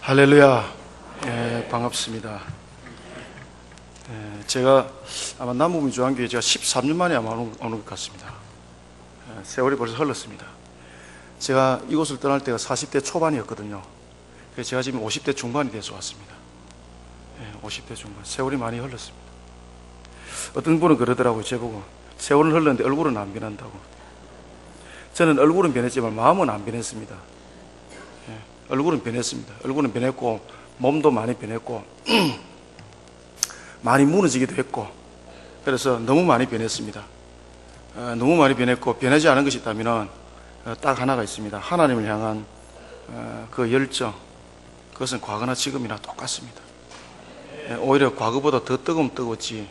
할렐루야. 예, 반갑습니다. 제가 아마 남부민주한교회 제가 13년 만에 아마 오는 것 같습니다. 세월이 벌써 흘렀습니다. 제가 이곳을 떠날 때가 40대 초반이었거든요. 그래서 제가 지금 50대 중반이 돼서 왔습니다. 50대 중반. 세월이 많이 흘렀습니다. 어떤 분은 그러더라고요. 제보고 세월은 흘렀는데 얼굴은 안 변한다고. 저는 얼굴은 변했지만 마음은 안 변했습니다. 얼굴은 변했습니다. 얼굴은 변했고 몸도 많이 변했고 많이 무너지기도 했고, 그래서 너무 많이 변했습니다. 너무 많이 변했고, 변하지 않은 것이 있다면 딱 하나가 있습니다. 하나님을 향한 그 열정, 그것은 과거나 지금이나 똑같습니다. 오히려 과거보다 더 뜨겁지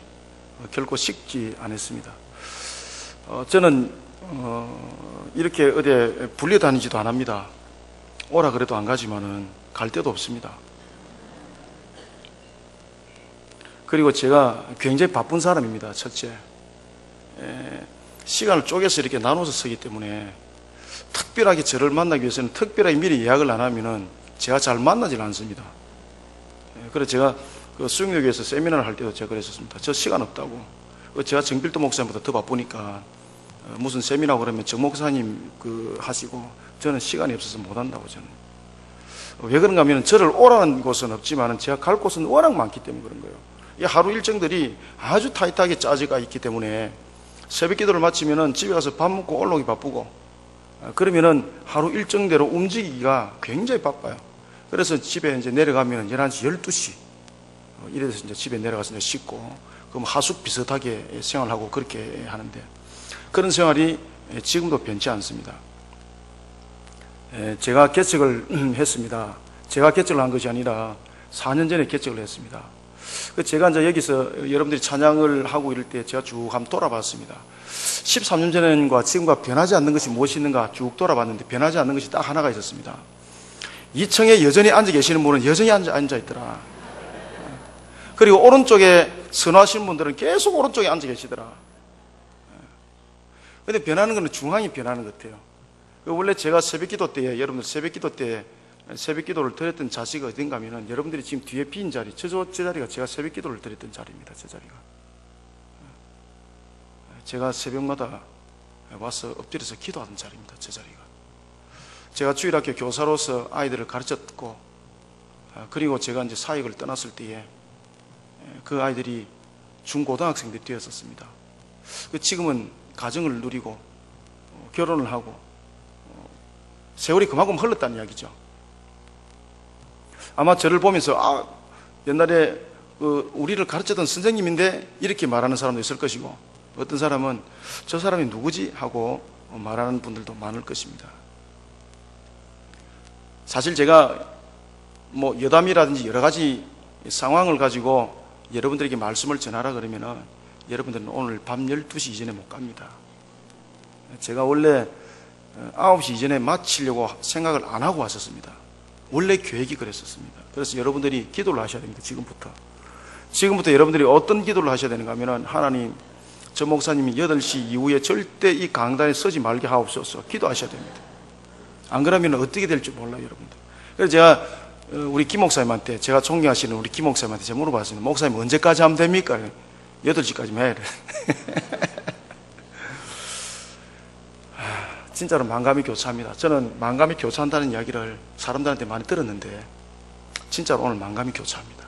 결코 식지 않았습니다. 저는 이렇게 어디에 불려 다니지도 안 합니다. 오라 그래도 안 가지만은 갈 데도 없습니다. 그리고 제가 굉장히 바쁜 사람입니다. 첫째, 시간을 쪼개서 이렇게 나눠서 쓰기 때문에 특별하게 저를 만나기 위해서는 특별하게 미리 예약을 안 하면은 제가 잘 만나질 않습니다. 그래서 제가 그 수영역에서 세미나를 할 때도 제가 그랬었습니다. 저 시간 없다고. 제가 정필도 목사님보다 더 바쁘니까 무슨 세미나 그러면 정 목사님 하시고 저는 시간이 없어서 못 한다고. 저는 왜 그런가 하면 저를 오라는 곳은 없지만 제가 갈 곳은 워낙 많기 때문에 그런 거예요. 이 하루 일정들이 아주 타이트하게 짜져가 있기 때문에 새벽 기도를 마치면은 집에 가서 밥 먹고 올라오기 바쁘고, 그러면은 하루 일정대로 움직이기가 굉장히 바빠요. 그래서 집에 이제 내려가면 11시, 12시 이래서 이제 집에 내려가서 이제 씻고, 그럼 하숙 비슷하게 생활하고 그렇게 하는데, 그런 생활이 지금도 변치 않습니다. 제가 개척을 했습니다. 제가 개척을 한 것이 아니라 4년 전에 개척을 했습니다. 제가 이제 여기서 여러분들이 찬양을 하고 이럴 때 제가 쭉 한번 돌아봤습니다. 13년 전과 지금과 변하지 않는 것이 무엇이 있는가 쭉 돌아봤는데 변하지 않는 것이 딱 하나가 있었습니다. 2층에 여전히 앉아 계시는 분은 여전히 앉아 있더라. 그리고 오른쪽에 선호하시는 분들은 계속 오른쪽에 앉아 계시더라. 근데 변하는 것은 중앙이 변하는 것 같아요. 원래 제가 새벽 기도 때에, 여러분들 새벽 기도 때 새벽 기도를 드렸던 자리가 어딘가 하면은 여러분들이 지금 뒤에 빈 자리, 저 자리가 제가 새벽 기도를 드렸던 자리입니다. 저 자리가. 제가 새벽마다 와서 엎드려서 기도하던 자리입니다. 저 자리가. 제가 주일학교 교사로서 아이들을 가르쳤고, 그리고 제가 이제 사역을 떠났을 때에 그 아이들이 중고등학생들이 되었었습니다. 지금은 가정을 누리고 결혼을 하고 세월이 그만큼 흘렀다는 이야기죠. 아마 저를 보면서 옛날에 우리를 가르쳤던 선생님인데 이렇게 말하는 사람도 있을 것이고, 어떤 사람은 저 사람이 누구지 하고 말하는 분들도 많을 것입니다. 사실 제가 여담이라든지 여러 가지 상황을 가지고 여러분들에게 말씀을 전하라 그러면은 여러분들은 오늘 밤 12시 이전에 못 갑니다. 제가 원래 9시 이전에 마치려고 생각을 안 하고 왔었습니다. 원래 계획이 그랬었습니다. 그래서 여러분들이 기도를 하셔야 됩니다. 지금부터 여러분들이 어떤 기도를 하셔야 되는가 하면, 하나님, 저 목사님이 8시 이후에 절대 이 강단에 서지 말게 하옵소서 기도하셔야 됩니다. 안 그러면 어떻게 될지 몰라요, 여러분들. 그래서 제가 우리 김 목사님한테, 제가 존경하시는 우리 김 목사님한테 제가 물어봤습니다. 목사님 언제까지 하면 됩니까? 8시까지만 해야 돼. 진짜로 만감이 교차합니다. 저는 만감이 교차한다는 이야기를 사람들한테 많이 들었는데 진짜로 오늘 만감이 교차합니다.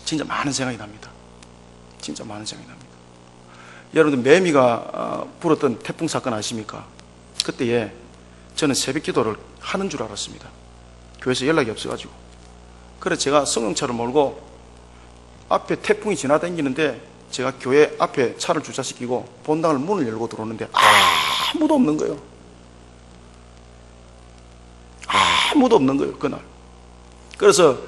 진짜 많은 생각이 납니다. 진짜 많은 생각이 납니다. 여러분들 매미가 불었던 태풍 사건 아십니까? 그때에 저는 새벽 기도를 하는 줄 알았습니다. 교회에서 연락이 없어가지고. 그래서 제가 승용차를 몰고 앞에 태풍이 지나다니는데 제가 교회 앞에 차를 주차시키고 본당을 문을 열고 들어오는데 아무도 없는 거예요. 아무도 없는 거예요, 그날. 그래서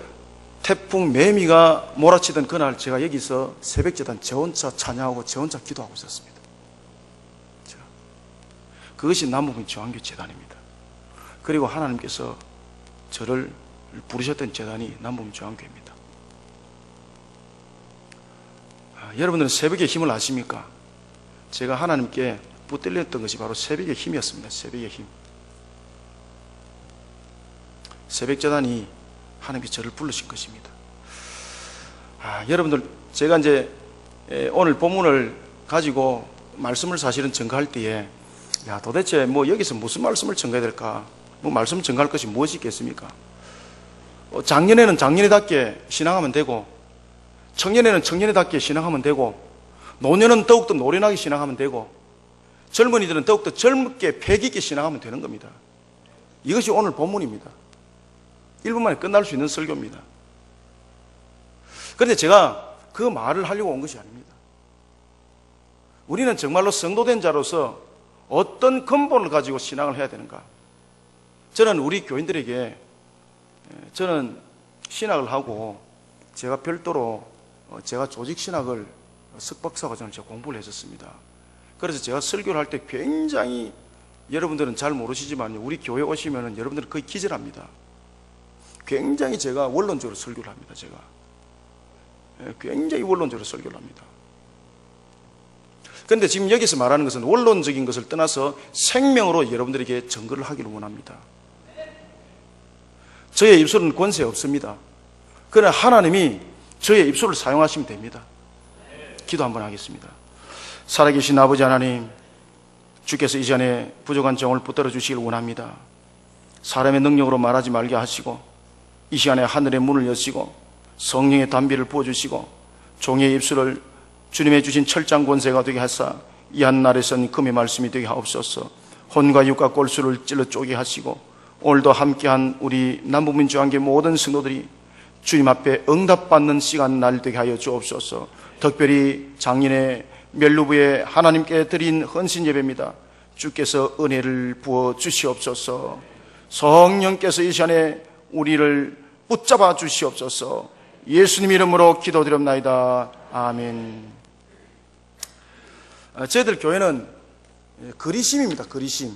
태풍 매미가 몰아치던 그날 제가 여기서 새벽제단 저 혼자 찬양하고 저 혼자 기도하고 있었습니다. 그것이 남부민주한교 재단입니다. 그리고 하나님께서 저를 부르셨던 재단이 남부민주한교입니다. 여러분들은 새벽의 힘을 아십니까? 제가 하나님께 붙들렸던 것이 바로 새벽의 힘이었습니다. 새벽의 힘. 새벽재단이 하나님께 저를 부르신 것입니다. 여러분들, 제가 이제 오늘 본문을 가지고 말씀을 사실은 전가할 때에 도대체 여기서 무슨 말씀을 전가해야 될까? 말씀 전가할 것이 무엇이 있겠습니까? 작년에는 작년에답게 신앙하면 되고, 청년에는 청년에답게 신앙하면 되고, 노년은 더욱더 노련하게 신앙하면 되고, 젊은이들은 더욱더 젊게 패기 있게 신앙하면 되는 겁니다. 이것이 오늘 본문입니다. 1분 만에 끝날 수 있는 설교입니다. 그런데 제가 그 말을 하려고 온 것이 아닙니다. 우리는 정말로 성도된 자로서 어떤 근본을 가지고 신앙을 해야 되는가? 저는 우리 교인들에게, 저는 신학을 하고 제가 별도로 제가 조직신학을 석박사 과정을 제가 공부를 했었습니다. 그래서 제가 설교를 할 때 굉장히, 여러분들은 잘 모르시지만 우리 교회 오시면 여러분들은 거의 기절합니다. 굉장히 제가 원론적으로 설교를 합니다. 제가 굉장히 원론적으로 설교를 합니다. 그런데 지금 여기서 말하는 것은 원론적인 것을 떠나서 생명으로 여러분들에게 증거를 하기를 원합니다. 저의 입술은 권세 없습니다. 그러나 하나님이 저의 입술을 사용하시면 됩니다. 기도 한번 하겠습니다. 살아계신 아버지 하나님, 주께서 이전에 부족한 정을 붙들어 주시길 원합니다. 사람의 능력으로 말하지 말게 하시고, 이 시간에 하늘의 문을 여시고 성령의 담비를 부어주시고, 종의 입술을 주님의 주신 철장 권세가 되게 하사 이 한날에선 금의 말씀이 되게 하옵소서. 혼과 육과 골수를 찔러 쪼개 하시고, 오늘도 함께한 우리 남북민주한계 모든 성도들이 주님 앞에 응답받는 시간 날 되게 하여 주옵소서. 특별히 작년에 멜루브에 하나님께 드린 헌신 예배입니다. 주께서 은혜를 부어 주시옵소서. 성령께서 이 시간에 우리를 붙잡아 주시옵소서. 예수님 이름으로 기도드립나이다. 아멘. 저희들 교회는 그리심입니다. 그리심.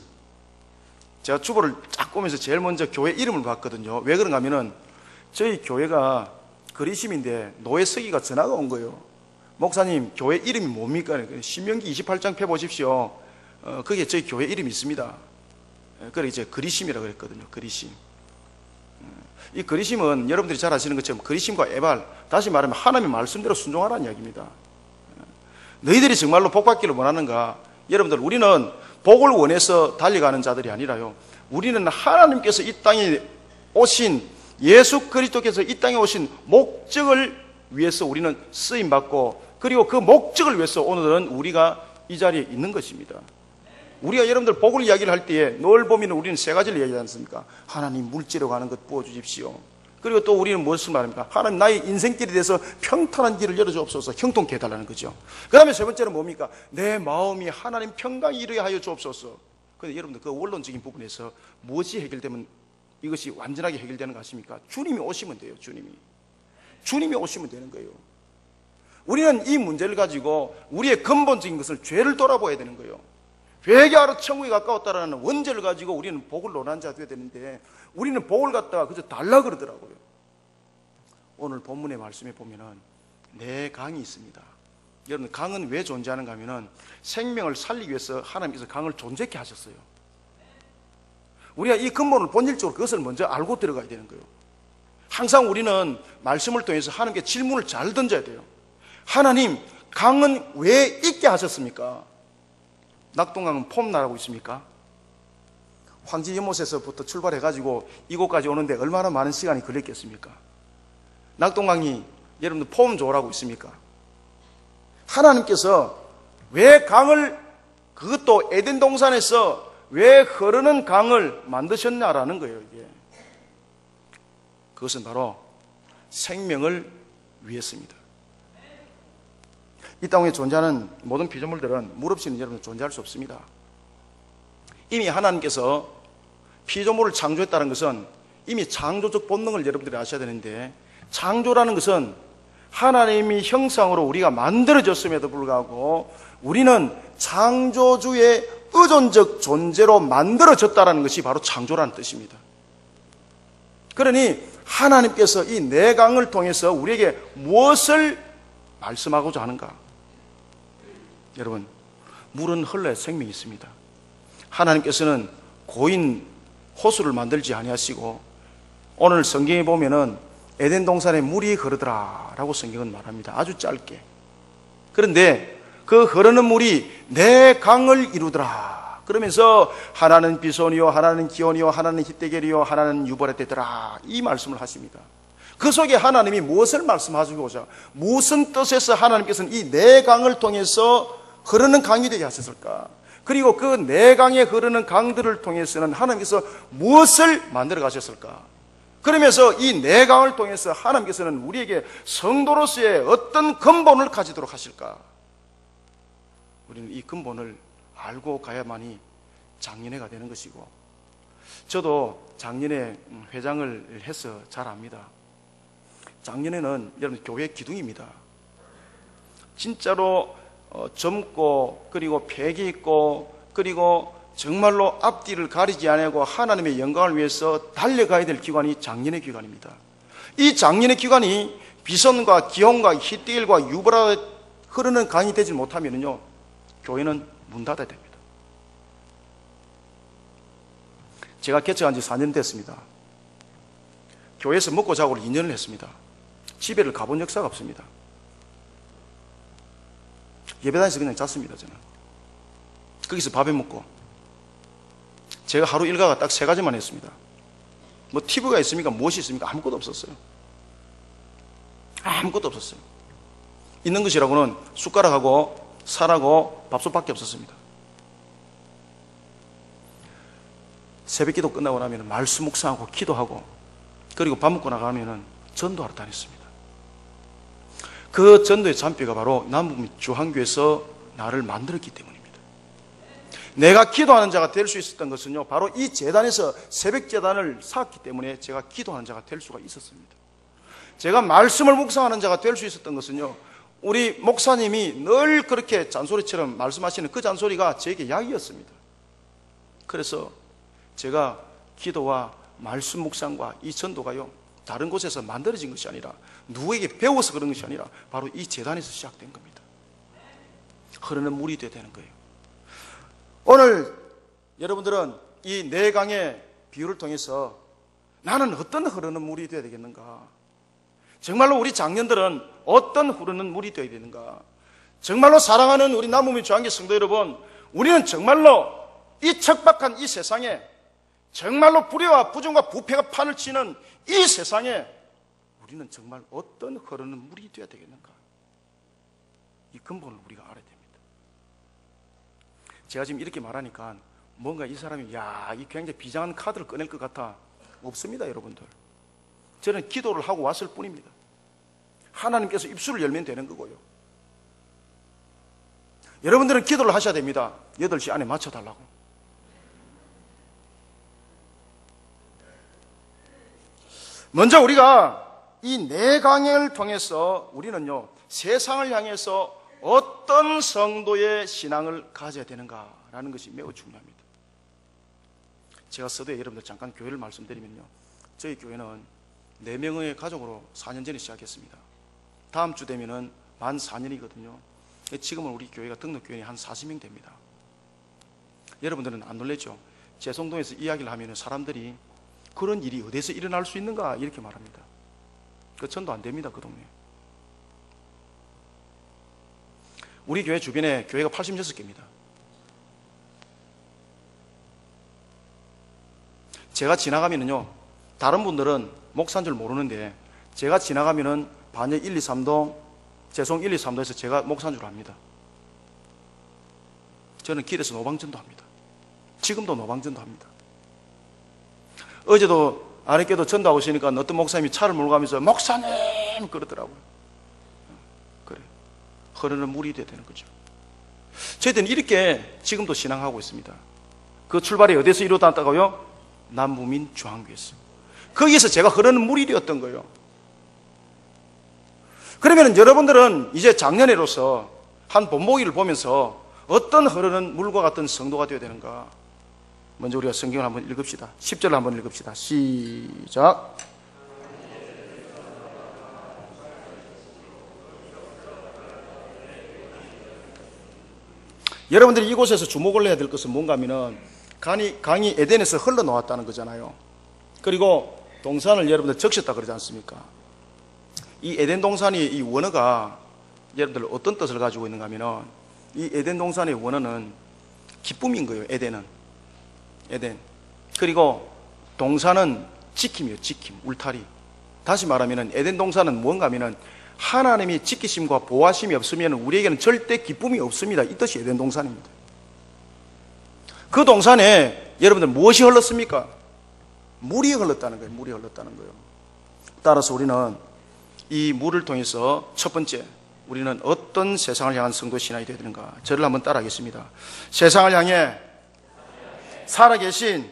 제가 주보를 쫙 보면서 제일 먼저 교회 이름을 봤거든요. 왜 그런가 하면은 저희 교회가 그리심인데 노예서기가 전화가 온 거예요. 목사님, 교회 이름이 뭡니까? 신명기 28장 펴보십시오. 거기에 저희 교회 이름이 있습니다. 그래 이제 그리심이라고 그랬거든요. 그리심. 이 그리심은 여러분들이 잘 아시는 것처럼 그리심과 에발, 다시 말하면 하나님의 말씀대로 순종하라는 이야기입니다. 너희들이 정말로 복 받기를 원하는가? 여러분들, 우리는 복을 원해서 달려가는 자들이 아니라요, 우리는 하나님께서 이 땅에 오신, 예수 그리스도께서 이 땅에 오신 목적을 위해서 우리는 쓰임받고, 그리고 그 목적을 위해서 오늘은 우리가 이 자리에 있는 것입니다. 우리가 여러분들 복을 이야기를 할 때에 늘 보면 우리는 세 가지를 이야기하지 않습니까? 하나님 물질에 가는 것 부어주십시오. 그리고 또 우리는 무엇을 말합니까? 하나님 나의 인생길에 대해서 평탄한 길을 열어주옵소서. 형통케 해달라는 거죠. 그 다음에 세 번째는 뭡니까? 내 마음이 하나님 평강에 이르게 하여 주옵소서. 그런데 여러분들 그 원론적인 부분에서 무엇이 해결되면 이것이 완전하게 해결되는 것 같습니까? 주님이 오시면 돼요. 주님이 오시면 되는 거예요. 우리는 이 문제를 가지고 우리의 근본적인 것을 죄를 돌아봐야 되는 거예요. 회개하러 천국에 가까웠다라는 원죄를 가지고 우리는 복을 논하는 자가 되어야 되는데, 우리는 복을 갖다가 그저 달라 그러더라고요. 오늘 본문의 말씀에 보면은 내 강이 있습니다. 여러분, 강은 왜 존재하는가 하면은 생명을 살리기 위해서 하나님께서 강을 존재케 하셨어요. 우리가 이 근본을 본질적으로 그것을 먼저 알고 들어가야 되는 거예요. 항상 우리는 말씀을 통해서 하나님께 질문을 잘 던져야 돼요. 하나님, 강은 왜 있게 하셨습니까? 낙동강은 폼나라고 있습니까? 황지 연못에서부터 출발해가지고 이곳까지 오는데 얼마나 많은 시간이 걸렸겠습니까? 낙동강이 여러분들 폼조라고 있습니까? 하나님께서 왜 강을, 그것도 에덴 동산에서 왜 흐르는 강을 만드셨냐라는 거예요. 이게 그것은 바로 생명을 위해서입니다. 이 땅에 존재하는 모든 피조물들은 물 없이는 여러분 존재할 수 없습니다. 이미 하나님께서 피조물을 창조했다는 것은 이미 창조적 본능을 여러분들이 아셔야 되는데, 창조라는 것은 하나님이 형상으로 우리가 만들어졌음에도 불구하고 우리는 창조주의 의존적 존재로 만들어졌다는 것이 바로 창조라는 뜻입니다. 그러니 하나님께서 이 내강을 통해서 우리에게 무엇을 말씀하고자 하는가? 여러분, 물은 흘러야 생명이 있습니다. 하나님께서는 고인 호수를 만들지 아니하시고 오늘 성경에 보면은 에덴 동산에 물이 흐르더라 라고 성경은 말합니다. 아주 짧게. 그런데 그 흐르는 물이 내 강을 이루더라 그러면서 하나는 비손이요 하나는 기온이요 하나는 히데겔이요 하나는 유브라데더라 이 말씀을 하십니다. 그 속에 하나님이 무엇을 말씀하시고자, 무슨 뜻에서 하나님께서는 이 네 강을 통해서 흐르는 강이 되게 하셨을까? 그리고 그 네 강에 흐르는 강들을 통해서는 하나님께서 무엇을 만들어 가셨을까? 그러면서 이 네 강을 통해서 하나님께서는 우리에게 성도로서의 어떤 근본을 가지도록 하실까? 우리는 이 근본을 알고 가야만이 장년회가 되는 것이고, 저도 장년회 회장을 해서 잘 압니다. 장년회는 여러분 교회 기둥입니다. 진짜로 젊고 그리고 패기 있고 그리고 정말로 앞뒤를 가리지 않고 하나님의 영광을 위해서 달려가야 될 기관이 장년회 기관입니다. 이 장년회 기관이 비선과 기온과 히데겔과 유브라 흐르는 강이 되지 못하면요 교회는 문 닫아야 됩니다. 제가 개척한 지 4년 됐습니다. 교회에서 먹고 자고를 2년을 했습니다. 집에를 가본 역사가 없습니다. 예배당에서 그냥 잤습니다. 저는 거기서 밥에 먹고 제가 하루 일과가 딱 3가지만 했습니다. 뭐 TV가 있습니까? 무엇이 있습니까? 아무것도 없었어요. 아무것도 없었어요. 있는 것이라고는 숟가락하고 살하고 밥솥밖에 없었습니다. 새벽기도 끝나고 나면 말씀 묵상하고 기도하고 그리고 밥 먹고 나가면 전도하러 다녔습니다. 그 전도의 잔뼈가 바로 남북미 주한교회에서 나를 만들었기 때문입니다. 내가 기도하는 자가 될 수 있었던 것은요 바로 이 재단에서 새벽 재단을 쌓았기 때문에 제가 기도하는 자가 될 수가 있었습니다. 제가 말씀을 묵상하는 자가 될 수 있었던 것은요 우리 목사님이 늘 그렇게 잔소리처럼 말씀하시는 그 잔소리가 제게 약이었습니다. 그래서 제가 기도와 말씀 묵상과 이 전도가요 다른 곳에서 만들어진 것이 아니라 누구에게 배워서 그런 것이 아니라 바로 이 재단에서 시작된 겁니다. 흐르는 물이 되어야 되는 거예요. 오늘 여러분들은 이 네 강의 비유를 통해서 나는 어떤 흐르는 물이 되어야 되겠는가? 정말로 우리 장년들은 어떤 흐르는 물이 되어야 되는가? 정말로 사랑하는 우리 남북미 주한교회 성도 여러분, 우리는 정말로 이 척박한 이 세상에 정말로 불의와 부정과 부패가 판을 치는 이 세상에 우리는 정말 어떤 흐르는 물이 되어야 되겠는가? 이 근본을 우리가 알아야 됩니다. 제가 지금 이렇게 말하니까 뭔가 이 사람이 이 굉장히 비장한 카드를 꺼낼 것 같아. 없습니다, 여러분들. 저는 기도를 하고 왔을 뿐입니다. 하나님께서 입술을 열면 되는 거고요. 여러분들은 기도를 하셔야 됩니다. 8시 안에 맞춰달라고. 먼저 우리가 이 네 강을 통해서 우리는요 세상을 향해서 어떤 성도의 신앙을 가져야 되는가라는 것이 매우 중요합니다. 제가 서두에 여러분들 잠깐 교회를 말씀드리면요 저희 교회는 4명의 가족으로 4년 전에 시작했습니다. 다음 주 되면은 만 4년이거든요. 지금은 우리 교회가 등록교인이 한 40명 됩니다. 여러분들은 안 놀랬죠? 재송동에서 이야기를 하면 사람들이 그런 일이 어디서 일어날 수 있는가 이렇게 말합니다. 그 전도 안 됩니다. 그 동네. 우리 교회 주변에 교회가 86개입니다. 제가 지나가면은요 다른 분들은 목사인 줄 모르는데 제가 지나가면은 반야 1, 2, 3동 재송 1, 2, 3도에서 제가 목사인 줄 압니다. 저는 길에서 노방전도 합니다. 지금도 노방전도 합니다. 어제도 아랫께도 전도하고 오시니까 어떤 목사님이 차를 몰고 가면서 목사님 그러더라고요. 그래, 흐르는 물이 돼야 되는 거죠. 저희들은 이렇게 지금도 신앙하고 있습니다. 그 출발이 어디서 이루어졌다고요? 남북민 중앙교회에서. 거기에서 제가 흐르는 물이 되었던 거예요. 그러면 여러분들은 이제 장년회로서 한 본보기를 보면서 어떤 흐르는 물과 같은 성도가 되어야 되는가? 먼저 우리가 성경을 한번 읽읍시다. 10절을 한번 읽읍시다. 시작. 여러분들이 이곳에서 주목을 해야 될 것은 뭔가 하면은 강이 에덴에서 흘러나왔다는 거잖아요. 그리고 동산을 여러분들 적셨다 그러지 않습니까? 이 에덴 동산이 이 원어가 여러분들 어떤 뜻을 가지고 있는가 하면은 이 에덴 동산의 원어는 기쁨인 거예요. 에덴은 에덴. 그리고 동산은 지킴이에요. 지킴, 울타리. 다시 말하면은 에덴 동산은 뭔가 하면은 하나님이 지키심과 보호하심이 없으면 우리에게는 절대 기쁨이 없습니다. 이 뜻이 에덴 동산입니다. 그 동산에 여러분들 무엇이 흘렀습니까? 물이 흘렀다는 거예요. 물이 흘렀다는 거예요. 따라서 우리는 이 물을 통해서 첫 번째, 우리는 어떤 세상을 향한 성도 신앙이 되어야 되는가? 저를 한번 따라하겠습니다. 세상을 향해 살아계신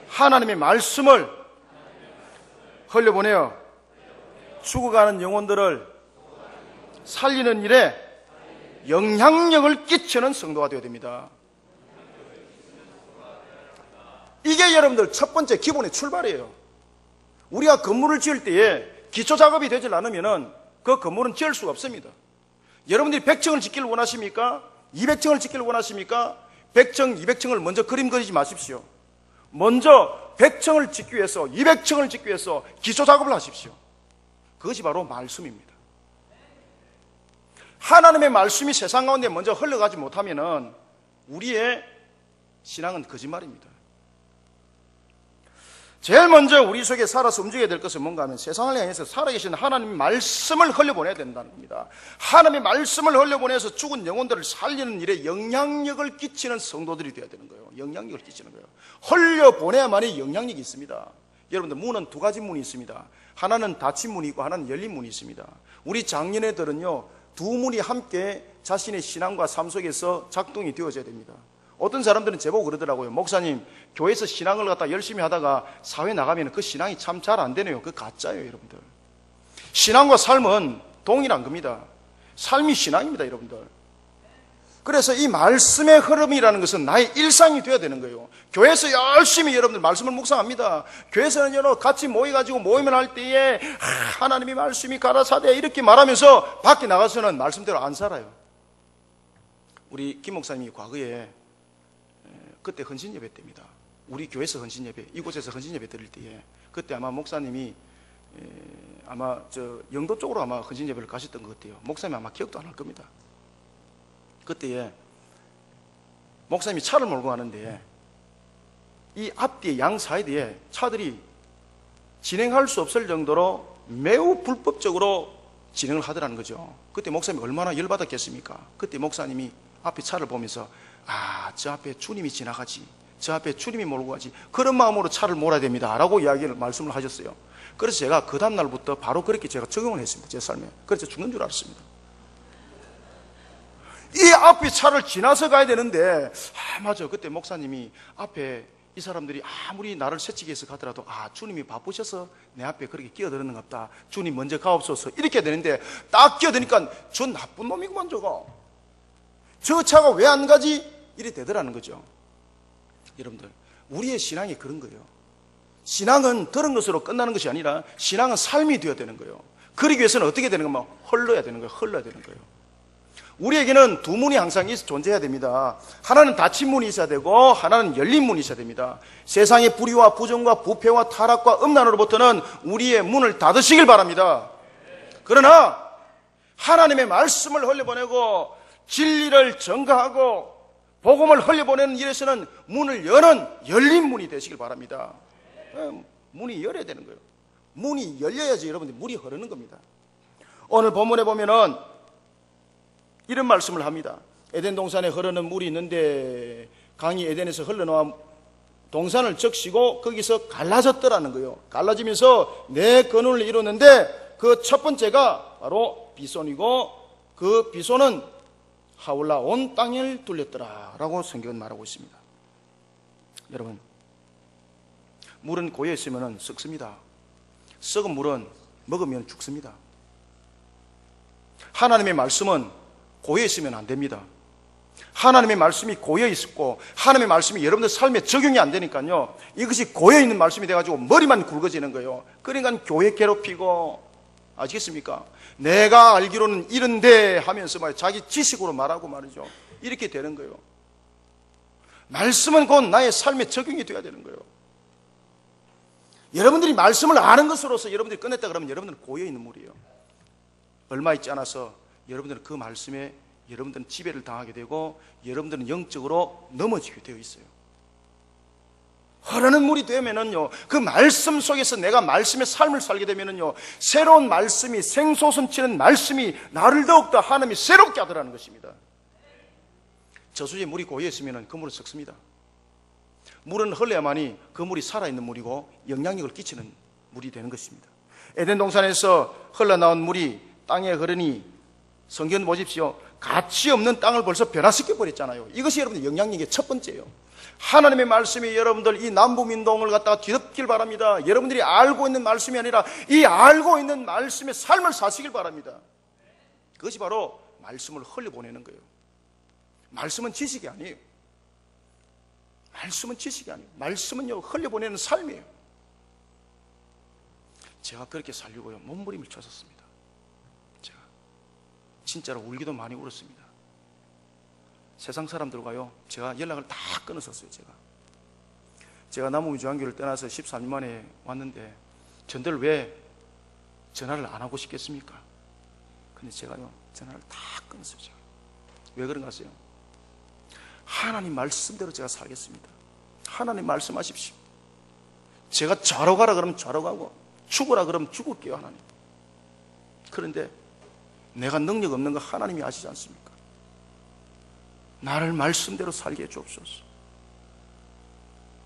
하나님의 말씀을 흘려보내어 죽어가는 영혼들을 살리는 일에 영향력을 끼치는 성도가 되어야 됩니다. 이게 여러분들 첫 번째 기본의 출발이에요. 우리가 건물을 지을 때에 기초 작업이 되지 않으면 그 건물은 지을 수가 없습니다. 여러분들이 100층을 짓기를 원하십니까? 200층을 짓기를 원하십니까? 100층, 200층을 먼저 그림 그리지 마십시오. 먼저 100층을 짓기 위해서, 200층을 짓기 위해서 기초 작업을 하십시오. 그것이 바로 말씀입니다. 하나님의 말씀이 세상 가운데 먼저 흘러가지 못하면 우리의 신앙은 거짓말입니다. 제일 먼저 우리 속에 살아서 움직여야 될 것은 뭔가 하면 세상을 향해서 살아계신 하나님의 말씀을 흘려보내야 된다는 겁니다. 하나님의 말씀을 흘려보내서 죽은 영혼들을 살리는 일에 영향력을 끼치는 성도들이 되어야 되는 거예요. 영향력을 끼치는 거예요. 흘려보내야만이 영향력이 있습니다. 여러분들 문은 두 가지 문이 있습니다. 하나는 닫힌 문이 있고 하나는 열린 문이 있습니다. 우리 장년애들은요, 두 문이 함께 자신의 신앙과 삶 속에서 작동이 되어져야 됩니다. 어떤 사람들은 제보고 그러더라고요. 목사님, 교회에서 신앙을 갖다 열심히 하다가 사회 나가면 그 신앙이 참 잘 안 되네요. 그거 가짜예요, 여러분들. 신앙과 삶은 동일한 겁니다. 삶이 신앙입니다, 여러분들. 그래서 이 말씀의 흐름이라는 것은 나의 일상이 되어야 되는 거예요. 교회에서 열심히 여러분들 말씀을 묵상합니다. 교회에서는 여러 같이 모여가지고 모임을 할 때에 하나님이 말씀이 가라사대 이렇게 말하면서 밖에 나가서는 말씀대로 안 살아요. 우리 김 목사님이 과거에 그때 헌신 예배 때입니다. 우리 교회에서 헌신 예배, 이곳에서 헌신 예배 드릴 때에 그때 아마 목사님이 아마 저 영도 쪽으로 아마 헌신 예배를 가셨던 것 같아요. 목사님이 아마 기억도 안 할 겁니다. 그때에 목사님이 차를 몰고 가는데 이 앞뒤에 양 사이드에 차들이 진행할 수 없을 정도로 매우 불법적으로 진행을 하더라는 거죠. 그때 목사님이 얼마나 열받았겠습니까? 그때 목사님이 앞에 차를 보면서 저 앞에 주님이 지나가지, 저 앞에 주님이 몰고 가지, 그런 마음으로 차를 몰아야 됩니다 라고 말씀을 하셨어요. 그래서 제가 그 다음날부터 바로 그렇게 제가 적용을 했습니다. 제 삶에. 그래서 죽는 줄 알았습니다. 이 앞에 차를 지나서 가야 되는데 맞아, 그때 목사님이 앞에 이 사람들이 아무리 나를 새치기 위해서 가더라도 주님이 바쁘셔서 내 앞에 그렇게 끼어드는 것 같다, 주님 먼저 가옵소서 이렇게 되는데 딱 끼어드니까 저 나쁜 놈이구만 저 차가 왜 안 가지? 이래 되더라는 거죠. 여러분들, 우리의 신앙이 그런 거예요. 신앙은 들은 것으로 끝나는 것이 아니라 신앙은 삶이 되어야 되는 거예요. 그러기 위해서는 어떻게 되는 거면 흘러야 되는 거예요. 흘러야 되는 거예요. 우리에게는 두 문이 항상 존재해야 됩니다. 하나는 닫힌 문이 있어야 되고 하나는 열린 문이 있어야 됩니다. 세상의 불의와 부정과 부패와 타락과 음란으로부터는 우리의 문을 닫으시길 바랍니다. 그러나 하나님의 말씀을 흘려보내고 진리를 전가하고 복음을 흘려보내는 일에서는 문을 여는 열린 문이 되시길 바랍니다. 문이 열어야 되는 거예요. 문이 열려야지 여러분들 물이 흐르는 겁니다. 오늘 본문에 보면은 이런 말씀을 합니다. 에덴 동산에 흐르는 물이 있는데 강이 에덴에서 흘러나와 동산을 적시고 거기서 갈라졌더라는 거예요. 갈라지면서 네 근원을 이루는데 그 첫 번째가 바로 비손이고 그 비손은 하울라 온 땅을 둘렸더라 라고 성경은 말하고 있습니다. 여러분, 물은 고여 있으면 썩습니다. 썩은 물은 먹으면 죽습니다. 하나님의 말씀은 고여 있으면 안 됩니다. 하나님의 말씀이 고여 있고 하나님의 말씀이 여러분들 삶에 적용이 안 되니까요, 이것이 고여 있는 말씀이 돼가지고 머리만 굵어지는 거예요. 그러니까 교회 괴롭히고, 아시겠습니까? 내가 알기로는 이런데 하면서 자기 지식으로 말하고 말이죠. 이렇게 되는 거예요. 말씀은 곧 나의 삶에 적용이 돼야 되는 거예요. 여러분들이 말씀을 아는 것으로서 여러분들이 끝냈다 그러면 여러분들은 고여있는 물이에요. 얼마 있지 않아서 여러분들은 그 말씀에 여러분들은 지배를 당하게 되고 여러분들은 영적으로 넘어지게 되어 있어요. 흐르는 물이 되면은요, 그 말씀 속에서 내가 말씀의 삶을 살게 되면은요, 새로운 말씀이, 생솟음치는 말씀이 나를 더욱더 하나님이 새롭게 하더라는 것입니다. 저수지에 물이 고여 있으면은 그 물은 썩습니다. 물은 흘러야만이 그 물이 살아있는 물이고 영향력을 끼치는 물이 되는 것입니다. 에덴 동산에서 흘러나온 물이 땅에 흐르니 성경 보십시오. 가치 없는 땅을 벌써 변화시켜 버렸잖아요. 이것이 여러분들 영향력의 첫 번째예요. 하나님의 말씀이 여러분들 이 남북민동을 갖다가 뒤덮길 바랍니다. 여러분들이 알고 있는 말씀이 아니라 이 알고 있는 말씀의 삶을 사시길 바랍니다. 그것이 바로 말씀을 흘려보내는 거예요. 말씀은 지식이 아니에요. 말씀은 지식이 아니에요. 말씀은요, 흘려보내는 삶이에요. 제가 그렇게 살려고요, 몸부림을 쳤었습니다. 제가 진짜로 울기도 많이 울었습니다. 세상 사람들과요, 제가 연락을 다 끊었었어요. 제가 남북민주한교를 떠나서 13년 만에 왔는데 전들 왜 전화를 안 하고 싶겠습니까? 근데 제가요, 전화를 다 끊었어요. 제가. 왜 그런가 하세요? 하나님 말씀대로 제가 살겠습니다. 하나님 말씀하십시오. 제가 좌로 가라 그러면 좌로 가고 죽으라 그러면 죽을게요. 하나님. 그런데 내가 능력 없는 거 하나님이 아시지 않습니까? 나를 말씀대로 살게 해주옵소서.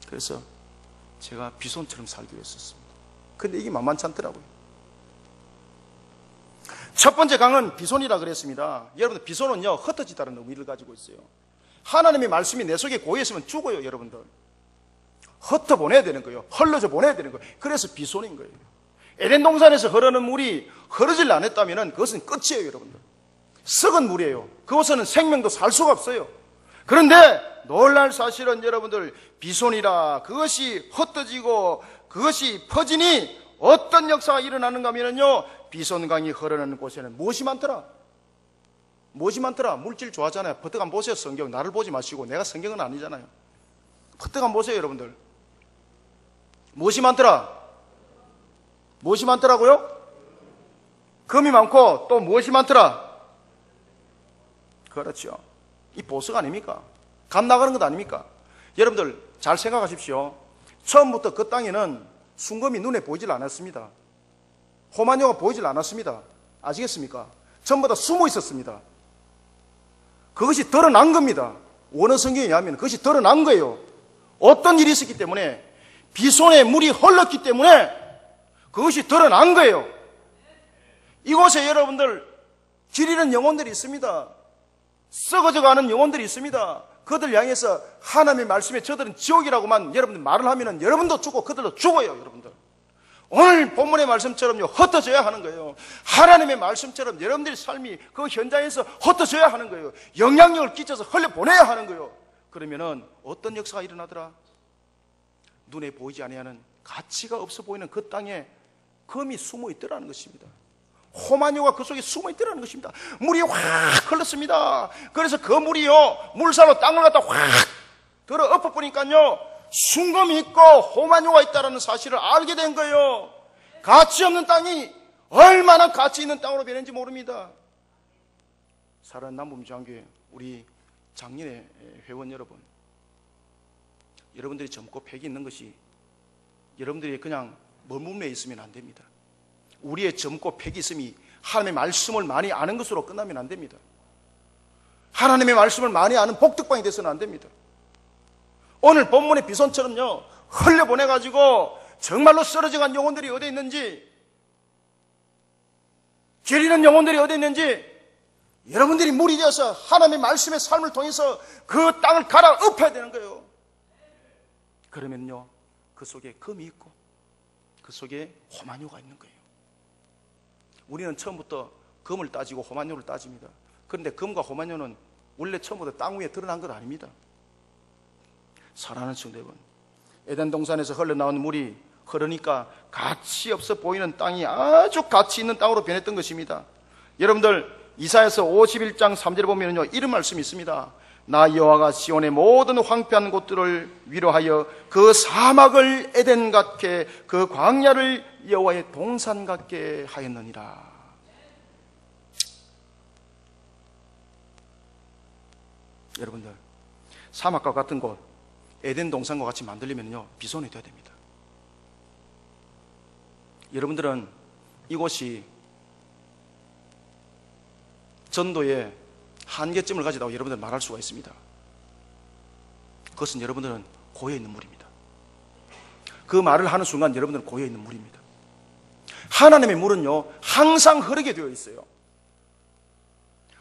그래서 제가 비손처럼 살기로 했었습니다. 근데 이게 만만치 않더라고요. 첫 번째 강은 비손이라 그랬습니다. 여러분들, 비손은요, 흩어지다는 의미를 가지고 있어요. 하나님의 말씀이 내 속에 고여있으면 죽어요. 여러분들, 흩어보내야 되는 거예요. 흘러져 보내야 되는 거예요. 그래서 비손인 거예요. 에덴 동산에서 흐르는 물이 흐르질 않았다면 그것은 끝이에요. 여러분들, 썩은 물이에요. 그것은 생명도 살 수가 없어요. 그런데 놀랄 사실은 여러분들, 비손이라 그것이 흩어지고 그것이 퍼지니 어떤 역사가 일어나는가 하면요, 비손강이 흐르는 곳에는 무엇이 많더라? 무엇이 많더라? 물질 좋아하잖아요. 버뜩 한번 보세요. 성경. 나를 보지 마시고. 내가 성경은 아니잖아요. 버뜩 한번 보세요. 여러분들, 무엇이 많더라? 무엇이 많더라고요? 금이 많고 또 무엇이 많더라? 그렇죠. 이 보석 아닙니까? 감 나가는 것 아닙니까? 여러분들 잘 생각하십시오. 처음부터 그 땅에는 순금이 눈에 보이질 않았습니다. 호마뇨가 보이질 않았습니다. 아시겠습니까? 전부 다 숨어 있었습니다. 그것이 드러난 겁니다. 원어 성경에 의하면 그것이 드러난 거예요. 어떤 일이 있었기 때문에, 비손에 물이 흘렀기 때문에 그것이 드러난 거예요. 이곳에 여러분들 길 잃은 영혼들이 있습니다. 썩어져가는 영혼들이 있습니다. 그들 향해서 하나님의 말씀에 저들은 지옥이라고만 여러분들 말을 하면 여러분도 죽고 그들도 죽어요. 여러분들, 오늘 본문의 말씀처럼요, 흩어져야 하는 거예요. 하나님의 말씀처럼 여러분들의 삶이 그 현장에서 흩어져야 하는 거예요. 영향력을 끼쳐서 흘려보내야 하는 거예요. 그러면은 어떤 역사가 일어나더라? 눈에 보이지 아니하는, 가치가 없어 보이는 그 땅에 금이 숨어 있더라는 것입니다. 호마뇨가 그 속에 숨어 있더라는 것입니다. 물이 확 흘렀습니다. 그래서 그 물이요, 물살로 땅을 갖다 확 들어 엎어보니까요, 순금이 있고 호마뇨가 있다는 사실을 알게 된 거예요. 가치 없는 땅이 얼마나 가치 있는 땅으로 변했는지 모릅니다. 사랑하는 남북민주한교회 우리 작년의 회원 여러분, 여러분들이 젊고 팩이 있는 것이 여러분들이 그냥 머물러 있으면 안 됩니다. 우리의 젊고 팩이 있음이 하나님의 말씀을 많이 아는 것으로 끝나면 안 됩니다. 하나님의 말씀을 많이 아는 복덕방이 돼서는 안 됩니다. 오늘 본문의 비손처럼요, 흘려보내가지고 정말로 쓰러져간 영혼들이 어디 있는지, 죄 있는 영혼들이 어디 있는지 여러분들이 물이 되어서 하나님의 말씀의 삶을 통해서 그 땅을 갈아엎어야 되는 거예요. 그러면요, 그 속에 금이 있고 그 속에 호마뇨가 있는 거예요. 우리는 처음부터 금을 따지고 호마뇨를 따집니다. 그런데 금과 호마뇨는 원래 처음부터 땅 위에 드러난 것 아닙니다. 사랑하는 성도 여러분, 에덴 동산에서 흘러나온 물이 흐르니까 가치 없어 보이는 땅이 아주 가치 있는 땅으로 변했던 것입니다. 여러분들, 이사야서 51장 3절에 보면요, 이런 말씀이 있습니다. 나 여호와가 시온의 모든 황폐한 곳들을 위로하여 그 사막을 에덴 같게 그 광야를 여호와의 동산 같게 하였느니라. 여러분들, 사막과 같은 곳, 에덴 동산과 같이 만들려면요, 비손이 되어야 됩니다. 여러분들은 이곳이 전도의 한계점을 가지다고 여러분들 말할 수가 있습니다. 그것은 여러분들은 고여 있는 물입니다. 그 말을 하는 순간 여러분들은 고여 있는 물입니다. 하나님의 물은요, 항상 흐르게 되어 있어요.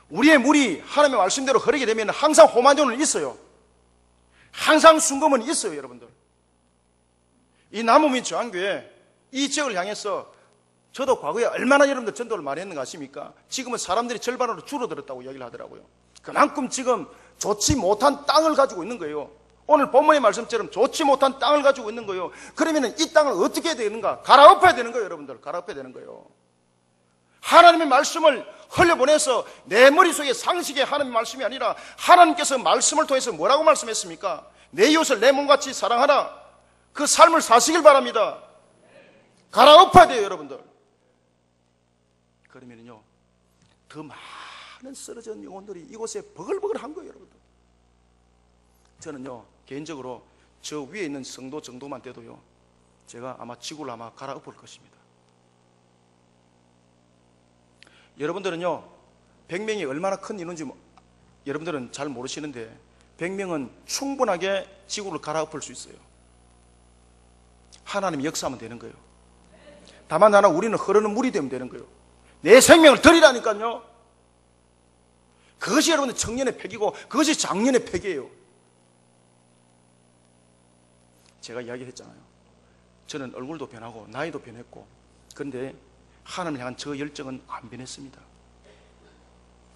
우리의 물이 하나님의 말씀대로 흐르게 되면 항상 호만존은 있어요. 항상 순금은 있어요, 여러분들. 이 남우민 저항교회 이 지역을 향해서 저도 과거에 얼마나 여러분들 전도를 많이 했는가 아십니까? 지금은 사람들이 절반으로 줄어들었다고 이야기를 하더라고요. 그만큼 지금 좋지 못한 땅을 가지고 있는 거예요. 오늘 본문의 말씀처럼 좋지 못한 땅을 가지고 있는 거예요. 그러면 이 땅을 어떻게 해야 되는가? 갈아엎어야 되는 거예요, 여러분들. 갈아엎어야 되는 거예요. 하나님의 말씀을 흘려보내서 내 머릿속에 상식의 하나님의 말씀이 아니라 하나님께서 말씀을 통해서 뭐라고 말씀했습니까? 내 이웃을 내 몸같이 사랑하라. 그 삶을 사시길 바랍니다. 갈아엎어야 돼요, 여러분들. 그러면요, 더 많은 쓰러진 영혼들이 이곳에 버글버글한 거예요, 여러분들. 저는요, 개인적으로 저 위에 있는 성도 정도만 돼도요, 제가 아마 지구를 아마 갈아엎을 것입니다. 여러분들은요, 100명이 얼마나 큰 인원인지 여러분들은 잘 모르시는데 100명은 충분하게 지구를 갈아엎을 수 있어요. 하나님이 역사하면 되는 거예요. 다만 하나 우리는 흐르는 물이 되면 되는 거예요. 내 생명을 드리라니까요. 그것이 여러분들 청년의 패기고 그것이 장년의 패기예요. 제가 이야기했잖아요. 저는 얼굴도 변하고 나이도 변했고, 그런데 하나님을 향한 저 열정은 안 변했습니다.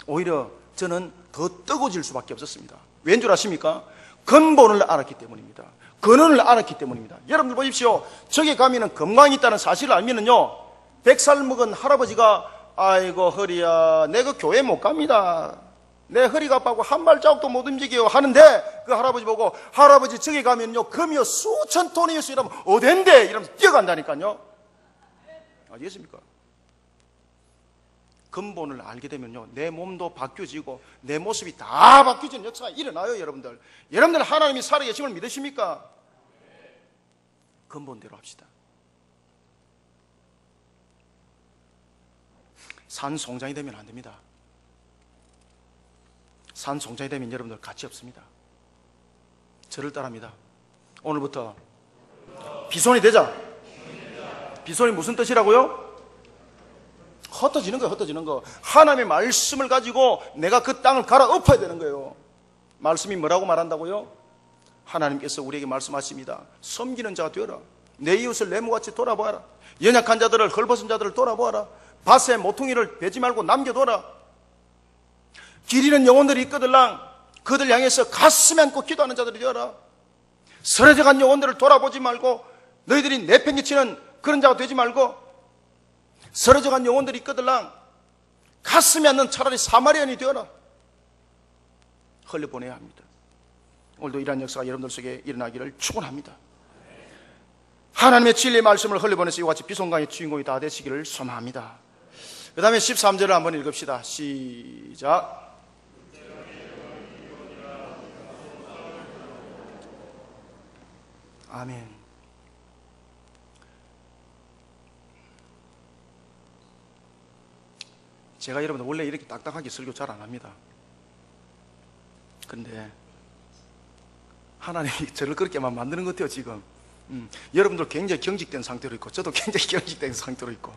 오히려 저는 더 뜨거워질 수밖에 없었습니다. 왠 줄 아십니까? 근본을 알았기 때문입니다. 근원을 알았기 때문입니다. 여러분들 보십시오. 저기 가면은 건강이 있다는 사실을 알면은요, 100살 먹은 할아버지가 아이고 허리야, 내가 교회 못 갑니다. 내 허리가 아파고 한 발자국도 못 움직여요 하는데, 그 할아버지 보고 할아버지 저기 가면요 금이요 수천 톤이었어 이러면 어딘데 이러면서 뛰어간다니까요. 아시겠습니까? 근본을 알게 되면요, 내 몸도 바뀌어지고 내 모습이 다 바뀌어지는 역사가 일어나요. 여러분들, 여러분들 하나님이 살아계심을 믿으십니까? 근본대로 합시다. 산송장이 되면 안 됩니다. 산송장이 되면 여러분들 가치 없습니다. 저를 따라합니다. 오늘부터 비손이 되자. 비손이 무슨 뜻이라고요? 흩어지는 거예요. 흩어지는 거. 하나님의 말씀을 가지고 내가 그 땅을 갈아엎어야 되는 거예요. 말씀이 뭐라고 말한다고요? 하나님께서 우리에게 말씀하십니다. 섬기는 자가 되어라. 내 이웃을 내 몸같이 돌아보아라. 연약한 자들을, 헐벗은 자들을 돌아보아라. 밭에 모퉁이를 베지 말고 남겨둬라. 길 잃은 영혼들이 있거들랑 그들 향해서 가슴에 안고 기도하는 자들이 되어라. 쓰러져간 영혼들을 돌아보지 말고 너희들이 내팽개치는 그런 자가 되지 말고, 쓰러져간 영혼들이 있거들랑 가슴에 앉는 차라리 사마리아인이 되어라. 흘려보내야 합니다. 오늘도 이러한 역사가 여러분들 속에 일어나기를 축원합니다. 하나님의 진리의 말씀을 흘려보내서 이와 같이 비송강의 주인공이 다 되시기를 소망합니다. 그 다음에 13절을 한번 읽읍시다. 시작. 아멘. 제가 여러분들 원래 이렇게 딱딱하게 설교 잘 안 합니다. 그런데 하나님이 저를 그렇게만 만드는 것 같아요. 지금 여러분들 굉장히 경직된 상태로 있고 저도 굉장히 경직된 상태로 있고,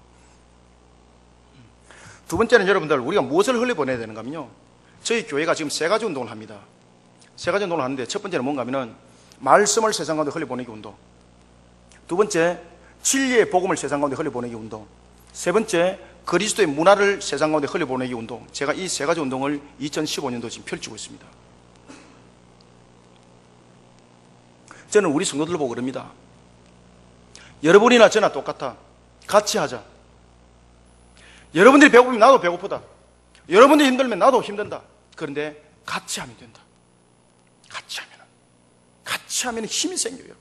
두 번째는 여러분들 우리가 무엇을 흘려보내야 되는가 하면요, 저희 교회가 지금 세 가지 운동을 합니다. 세 가지 운동을 하는데, 첫 번째는 뭔가 하면은 말씀을 세상 가운데 흘려보내기 운동, 두 번째 진리의 복음을 세상 가운데 흘려보내기 운동, 세 번째 그리스도의 문화를 세상 가운데 흘려보내기 운동. 제가 이 세 가지 운동을 2015년도 지금 펼치고 있습니다. 저는 우리 성도들 보고 그럽니다. 여러분이나 저나 똑같아. 같이 하자. 여러분들이 배고프면 나도 배고프다. 여러분들이 힘들면 나도 힘든다. 그런데 같이 하면 된다. 같이 하면 힘이 생겨요.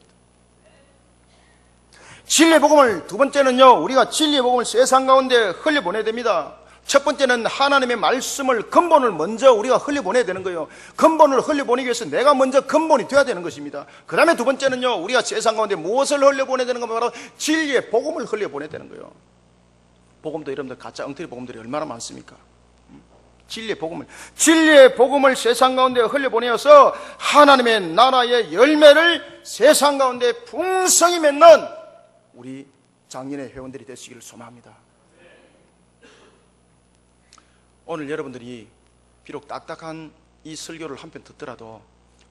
진리의 복음을, 두 번째는요, 우리가 진리의 복음을 세상 가운데 흘려보내야 됩니다. 첫 번째는 하나님의 말씀을, 근본을 먼저 우리가 흘려보내야 되는 거예요. 근본을 흘려보내기 위해서 내가 먼저 근본이 되어야 되는 것입니다. 그 다음에 두 번째는요, 우리가 세상 가운데 무엇을 흘려보내야 되는 가 바로 진리의 복음을 흘려보내야 되는 거예요. 복음도 여러분들 가짜 엉터리 복음들이 얼마나 많습니까? 진리의 복음을 세상 가운데 흘려보내어서 하나님의 나라의 열매를 세상 가운데 풍성히 맺는 우리 장년의 회원들이 되시기를 소망합니다. 오늘 여러분들이 비록 딱딱한 이 설교를 한편 듣더라도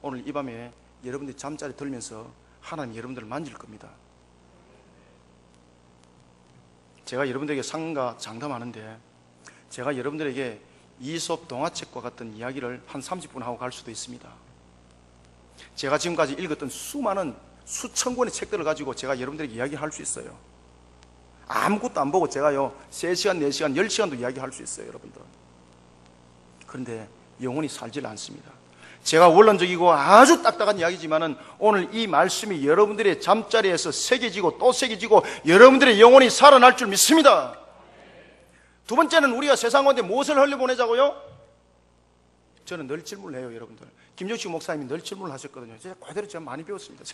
오늘 이 밤에 여러분들이 잠자리 들면서 하나님 여러분들을 만질 겁니다. 제가 여러분들에게 상과 장담하는데 제가 여러분들에게 이솝 동화책과 같은 이야기를 한 30분 하고 갈 수도 있습니다. 제가 지금까지 읽었던 수천 권의 책들을 가지고 제가 여러분들에게 이야기할 수 있어요. 아무것도 안 보고 제가요 3시간, 4시간, 10시간도 이야기할 수 있어요, 여러분들. 그런데 영혼이 살질 않습니다. 제가 원론적이고 아주 딱딱한 이야기지만은 오늘 이 말씀이 여러분들의 잠자리에서 새겨지고 또 새겨지고 여러분들의 영혼이 살아날 줄 믿습니다. 두 번째는 우리가 세상 가운데 무엇을 흘려보내자고요? 저는 늘 질문을 해요, 여러분들. 김정식 목사님이 늘 질문을 하셨거든요. 그대로 제가 많이 배웠습니다.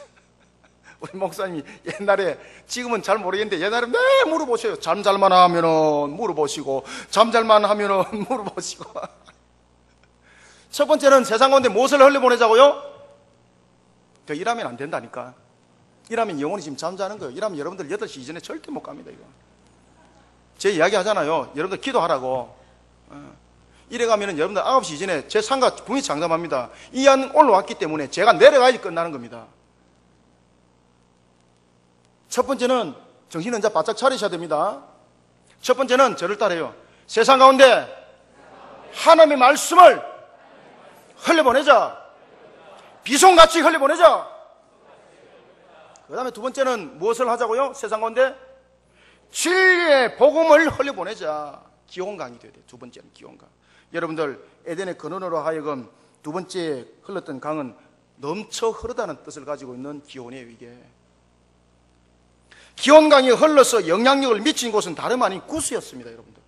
우리 목사님이 옛날에, 지금은 잘 모르겠는데 옛날에 매 물어보셔요. 잠 잘만 하면은 물어보시고, 잠 잘만 하면은 물어보시고. 첫 번째는 세상 가운데 무엇을 흘려보내자고요? 일하면 안 된다니까. 일하면 영혼이 지금 잠자는 거예요. 일하면 여러분들 8시 이전에 절대 못 갑니다, 이거. 제 이야기 하잖아요. 여러분들 기도하라고. 이래 가면은 여러분들 9시 이전에 제 상가 분명히 장담합니다. 이 안 올라왔기 때문에 제가 내려가야지 끝나는 겁니다. 첫 번째는 정신은 이제 바짝 차리셔야 됩니다. 첫 번째는 저를 따라요. 세상 가운데 하나님의 말씀을 흘려보내자. 비송같이 흘려보내자. 그 다음에 두 번째는 무엇을 하자고요? 세상 가운데 진리의 복음을 흘려보내자. 기원 강이 돼야 돼요. 두 번째는 기원 강. 여러분들 에덴의 근원으로 하여금 두 번째 흘렀던 강은 넘쳐 흐르다는 뜻을 가지고 있는 기원이에요. 이게 기원강이 흘러서 영향력을 미친 곳은 다름 아닌 구스였습니다. 여러분들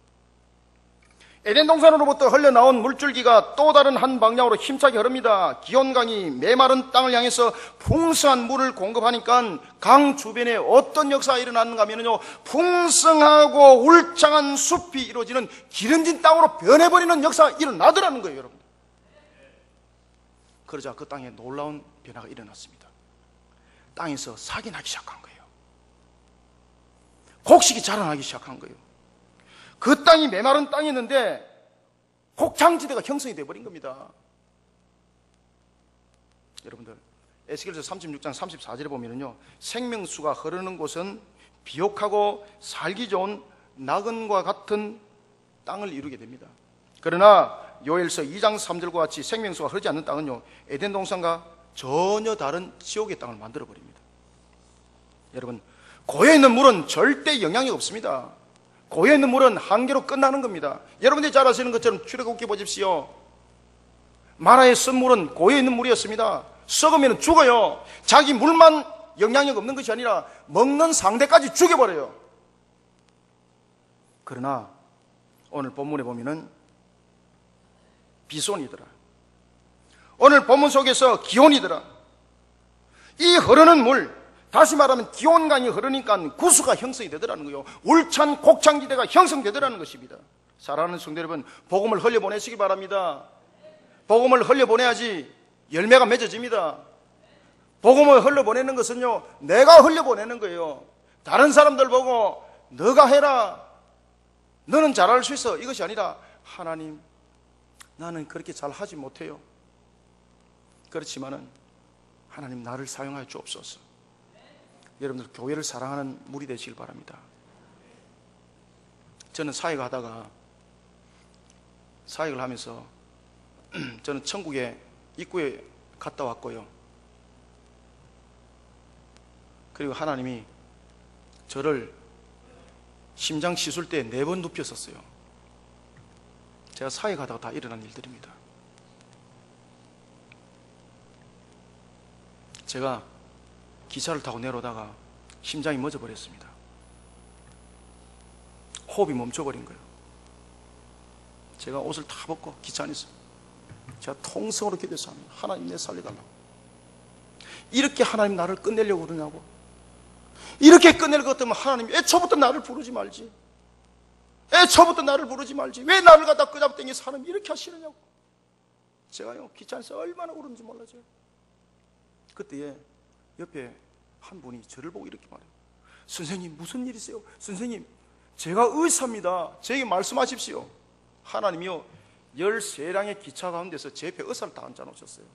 에덴 동산으로부터 흘러나온 물줄기가 또 다른 한 방향으로 힘차게 흐릅니다. 기원강이 메마른 땅을 향해서 풍성한 물을 공급하니까 강 주변에 어떤 역사가 일어났는가 하면요, 풍성하고 울창한 숲이 이루어지는 기름진 땅으로 변해버리는 역사가 일어나더라는 거예요. 여러분, 그러자 그 땅에 놀라운 변화가 일어났습니다. 땅에서 삭이 나기 시작한 거예요. 곡식이 자라나기 시작한 거예요. 그 땅이 메마른 땅이었는데 곡창지대가 형성이 되어버린 겁니다. 여러분들 에스겔서 36장 34절에 보면요, 생명수가 흐르는 곳은 비옥하고 살기 좋은 낙원과 같은 땅을 이루게 됩니다. 그러나 요엘서 2장 3절과 같이 생명수가 흐르지 않는 땅은요, 에덴 동산과 전혀 다른 지옥의 땅을 만들어버립니다. 여러분, 고여있는 물은 절대 영향이 없습니다. 고여있는 물은 한계로 끝나는 겁니다. 여러분들이 잘 아시는 것처럼 출애굽기 보십시오. 마라의 쓴물은 고여있는 물이었습니다. 썩으면 죽어요. 자기 물만 영향력 없는 것이 아니라 먹는 상대까지 죽여버려요. 그러나 오늘 본문에 보면은 비손이더라, 오늘 본문 속에서 기온이더라. 이 흐르는 물, 다시 말하면 기온강이 흐르니까 구수가 형성이 되더라는 거예요. 울찬 곡창지대가 형성되더라는 것입니다. 사랑하는 성도 여러분, 복음을 흘려보내시기 바랍니다. 복음을 흘려보내야지 열매가 맺어집니다. 복음을 흘려보내는 것은요, 내가 흘려보내는 거예요. 다른 사람들 보고 너가 해라, 너는 잘할 수 있어, 이것이 아니라 하나님, 나는 그렇게 잘하지 못해요. 그렇지만은 하나님, 나를 사용하여 주옵소서. 여러분들 교회를 사랑하는 무리 되시길 바랍니다. 저는 사역을 하다가, 사역을 하면서 저는 천국의 입구에 갔다 왔고요, 그리고 하나님이 저를 심장 시술 때 4번 눕혔었어요. 제가 사역하다가 다 일어난 일들입니다. 제가 기차를 타고 내려오다가 심장이 멎어버렸습니다. 호흡이 멈춰버린 거예요. 제가 옷을 다 벗고 기차 안에서 제가 통성으로 기도해서 하나님 내 살려달라고. 이렇게 하나님 나를 끝내려고 그러냐고. 이렇게 끝낼 것 같으면 하나님 애초부터 나를 부르지 말지. 애초부터 나를 부르지 말지. 왜 나를 갖다 끄잡당겨서 하나님 이렇게 하시느냐고. 제가요 기차 안에서 얼마나 울었는지 몰라죠. 그때에 옆에 한 분이 저를 보고 이렇게 말해요. 선생님 무슨 일이세요? 선생님 제가 의사입니다. 저에게 말씀하십시오. 하나님이요 13량의 기차 가운데서 제 옆에 의사를 다 앉아놓으셨어요.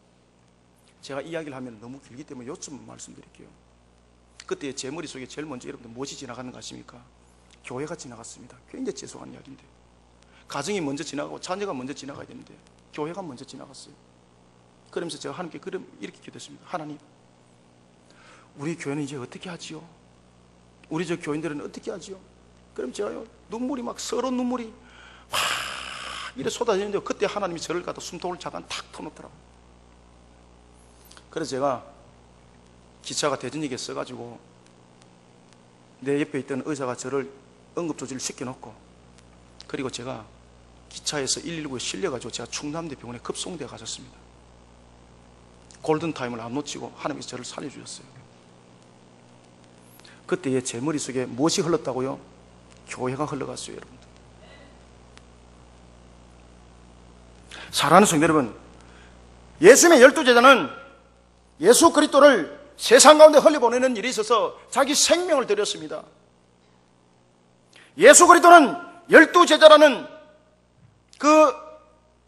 제가 이야기를 하면 너무 길기 때문에 요쯤 말씀드릴게요. 그때 제 머릿속에 제일 먼저 여러분들 무엇이 지나가는 것 같습니까? 교회가 지나갔습니다. 굉장히 죄송한 이야기인데 가정이 먼저 지나가고 자녀가 먼저 지나가야 되는데 교회가 먼저 지나갔어요. 그러면서 제가 하나님께 이렇게 기도했습니다. 하나님 우리 교회는 이제 어떻게 하지요? 우리 저 교인들은 어떻게 하지요? 그럼 제가요 눈물이 막 서러운 눈물이 막 이래 쏟아지는데 그때 하나님이 저를 갖다 숨통을 잠깐 탁 터놓더라고요. 그래서 제가 기차가 대전역에 써가지고 내 옆에 있던 의사가 저를 응급조치를 시켜놓고 그리고 제가 기차에서 119에 실려가지고 제가 충남대 병원에 급송대에 가셨습니다. 골든타임을 안 놓치고 하나님께서 저를 살려주셨어요. 그때에 제 머릿속에 무엇이 흘렀다고요? 교회가 흘러갔어요. 여러분들 사랑하는 성도 여러분, 예수님의 12제자는 예수 그리스도를 세상 가운데 흘려보내는 일이 있어서 자기 생명을 드렸습니다. 예수 그리스도는 12제자라는 그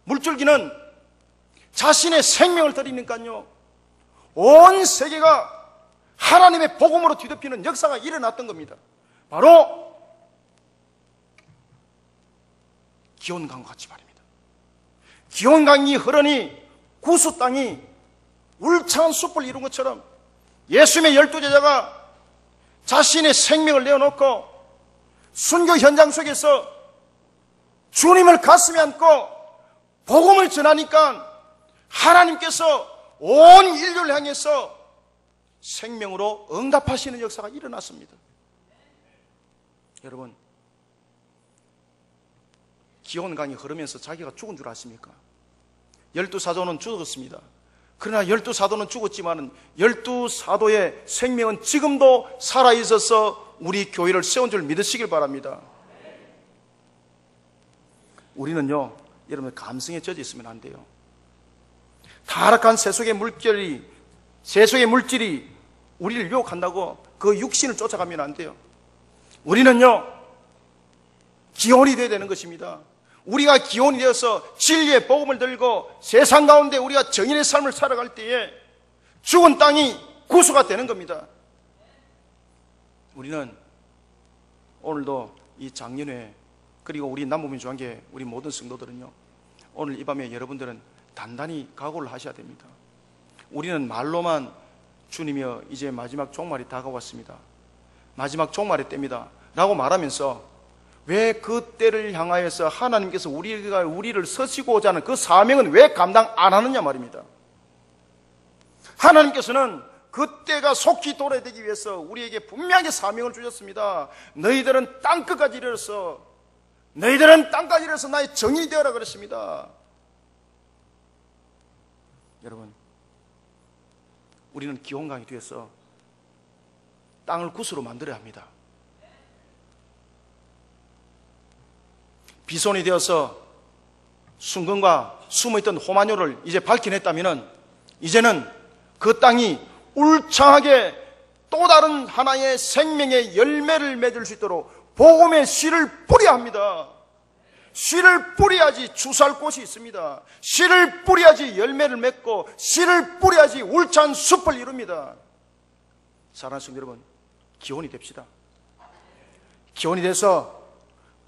물줄기는 자신의 생명을 드리니까요 온 세계가 하나님의 복음으로 뒤덮이는 역사가 일어났던 겁니다. 바로 기온강과 같이 말입니다. 기온강이 흐르니 구수 땅이 울창한 숲을 이룬 것처럼 예수님의 12제자가 자신의 생명을 내어놓고 순교 현장 속에서 주님을 가슴에 안고 복음을 전하니까 하나님께서 온 인류를 향해서 생명으로 응답하시는 역사가 일어났습니다. 여러분, 기온강이 흐르면서 자기가 죽은 줄 아십니까? 12사도는 죽었습니다. 그러나 12사도는 죽었지만 12사도의 생명은 지금도 살아있어서 우리 교회를 세운 줄 믿으시길 바랍니다. 우리는요, 여러분 감성에 젖어 있으면 안 돼요. 타락한 세속의 물질이 우리를 유혹한다고 그 육신을 쫓아가면 안 돼요. 우리는요, 기온이 되어야 되는 것입니다. 우리가 기온이 되어서 진리의 복음을 들고 세상 가운데 우리가 정인의 삶을 살아갈 때에 죽은 땅이 구수가 되는 겁니다. 우리는 오늘도 이 작년에 그리고 우리 남부민주한계 우리 모든 성도들은요, 오늘 이 밤에 여러분들은 단단히 각오를 하셔야 됩니다. 우리는 말로만 주님이여 이제 마지막 종말이 다가왔습니다, 마지막 종말의 때입니다 라고 말하면서 왜 그 때를 향하여서 하나님께서 우리를 서시고자 하는 그 사명은 왜 감당 안 하느냐 말입니다. 하나님께서는 그 때가 속히 도래되기 위해서 우리에게 분명하게 사명을 주셨습니다. 너희들은 땅끝까지 이르러서 나의 정인이 되어라 그랬습니다. 여러분, 우리는 기온강이 되어서 땅을 구스로 만들어야 합니다. 비손이 되어서 순금과 숨어있던 호마뇨를 이제 밝혀냈다면 이제는 그 땅이 울창하게 또 다른 하나의 생명의 열매를 맺을 수 있도록 복음의 씨를 뿌려야 합니다. 씨를 뿌려야지 주사할 곳이 있습니다. 씨를 뿌려야지 열매를 맺고 씨를 뿌려야지 울창한 숲을 이룹니다. 사랑하는 성도 여러분, 기원이 됩시다. 기원이 돼서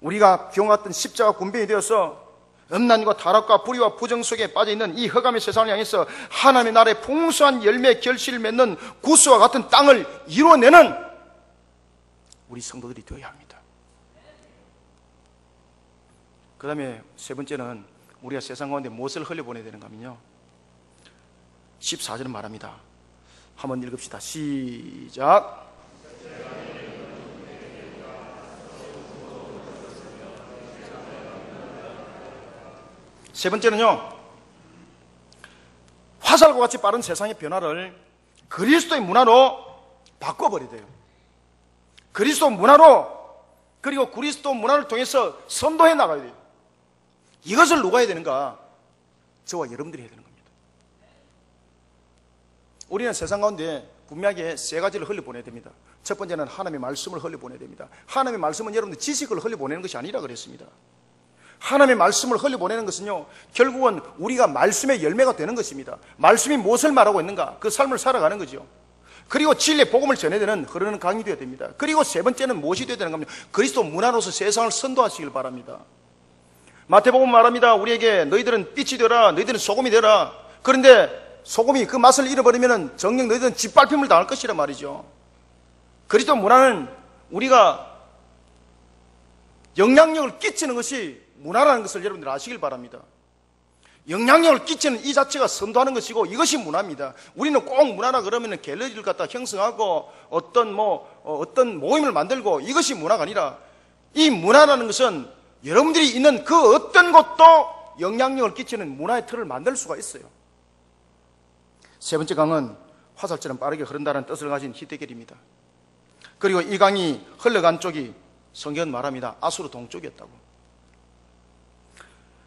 우리가 기온 같은 십자가 군병이 되어서 음란과 타락과 불의와 부정 속에 빠져있는 이 흑암의 세상을 향해서 하나님의 나라의 풍성한 열매 결실을 맺는 구스와 같은 땅을 이루어내는 우리 성도들이 되어야 합니다. 그 다음에 세 번째는 우리가 세상 가운데 무엇을 흘려보내야 되는가 하면요, 14절은 말합니다. 한번 읽읍시다. 시작. 세 번째는요, 화살과 같이 빠른 세상의 변화를 그리스도의 문화로 바꿔버려야 돼요. 그리스도 문화로, 그리고 그리스도 문화를 통해서 선도해 나가야 돼요. 이것을 누가 해야 되는가? 저와 여러분들이 해야 되는 겁니다. 우리는 세상 가운데 분명하게 세 가지를 흘려보내야 됩니다. 첫 번째는 하나님의 말씀을 흘려보내야 됩니다. 하나님의 말씀은 여러분들 지식을 흘려보내는 것이 아니라 그랬습니다. 하나님의 말씀을 흘려보내는 것은요, 결국은 우리가 말씀의 열매가 되는 것입니다. 말씀이 무엇을 말하고 있는가? 그 삶을 살아가는 거죠. 그리고 진리의 복음을 전해야 되는 흐르는 강이 되어야 됩니다. 그리고 세 번째는 무엇이 되어야 되는가 하면 그리스도 문화로서 세상을 선도하시길 바랍니다. 마태복음 말합니다. 우리에게 너희들은 빛이 되라, 너희들은 소금이 되라. 그런데 소금이 그 맛을 잃어버리면 정녕 너희들은 짓밟힘을 당할 것이란 말이죠. 그리스도 문화는 우리가 영향력을 끼치는 것이 문화라는 것을 여러분들 아시길 바랍니다. 영향력을 끼치는 이 자체가 선도하는 것이고 이것이 문화입니다. 우리는 꼭 문화라 그러면 갤러리를 갖다 형성하고 어떤 모임을 만들고 이것이 문화가 아니라 이 문화라는 것은 여러분들이 있는 그 어떤 것도 영향력을 끼치는 문화의 틀을 만들 수가 있어요. 세 번째 강은 화살처럼 빠르게 흐른다는 뜻을 가진 히데겔입니다. 그리고 이 강이 흘러간 쪽이 성경은 말합니다. 아수르 동쪽이었다고.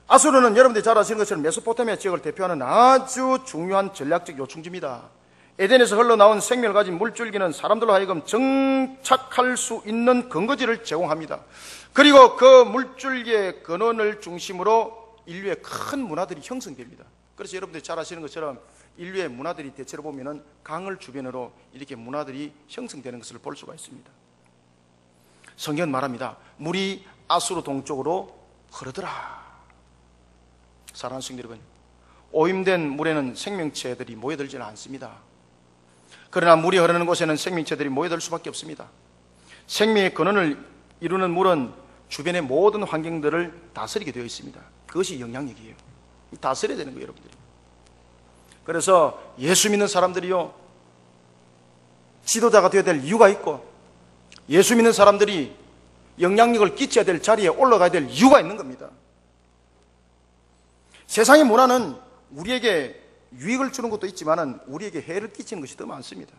아수르는 여러분들이 잘 아시는 것처럼 메소포타미아 지역을 대표하는 아주 중요한 전략적 요충지입니다. 에덴에서 흘러나온 생명을 가진 물줄기는 사람들로 하여금 정착할 수 있는 근거지를 제공합니다. 그리고 그 물줄기의 근원을 중심으로 인류의 큰 문화들이 형성됩니다. 그래서 여러분들이 잘 아시는 것처럼 인류의 문화들이 대체로 보면은 강을 주변으로 이렇게 문화들이 형성되는 것을 볼 수가 있습니다. 성경은 말합니다. 물이 아수르 동쪽으로 흐르더라. 사랑하는 성도 여러분, 오염된 물에는 생명체들이 모여들지는 않습니다. 그러나 물이 흐르는 곳에는 생명체들이 모여들 수밖에 없습니다. 생명의 근원을 이루는 물은 주변의 모든 환경들을 다스리게 되어 있습니다. 그것이 영향력이에요. 다스려야 되는 거예요, 여러분들이. 그래서 예수 믿는 사람들이요, 지도자가 되어야 될 이유가 있고, 예수 믿는 사람들이 영향력을 끼쳐야 될 자리에 올라가야 될 이유가 있는 겁니다. 세상의 문화는 우리에게 유익을 주는 것도 있지만 우리에게 해를 끼치는 것이 더 많습니다.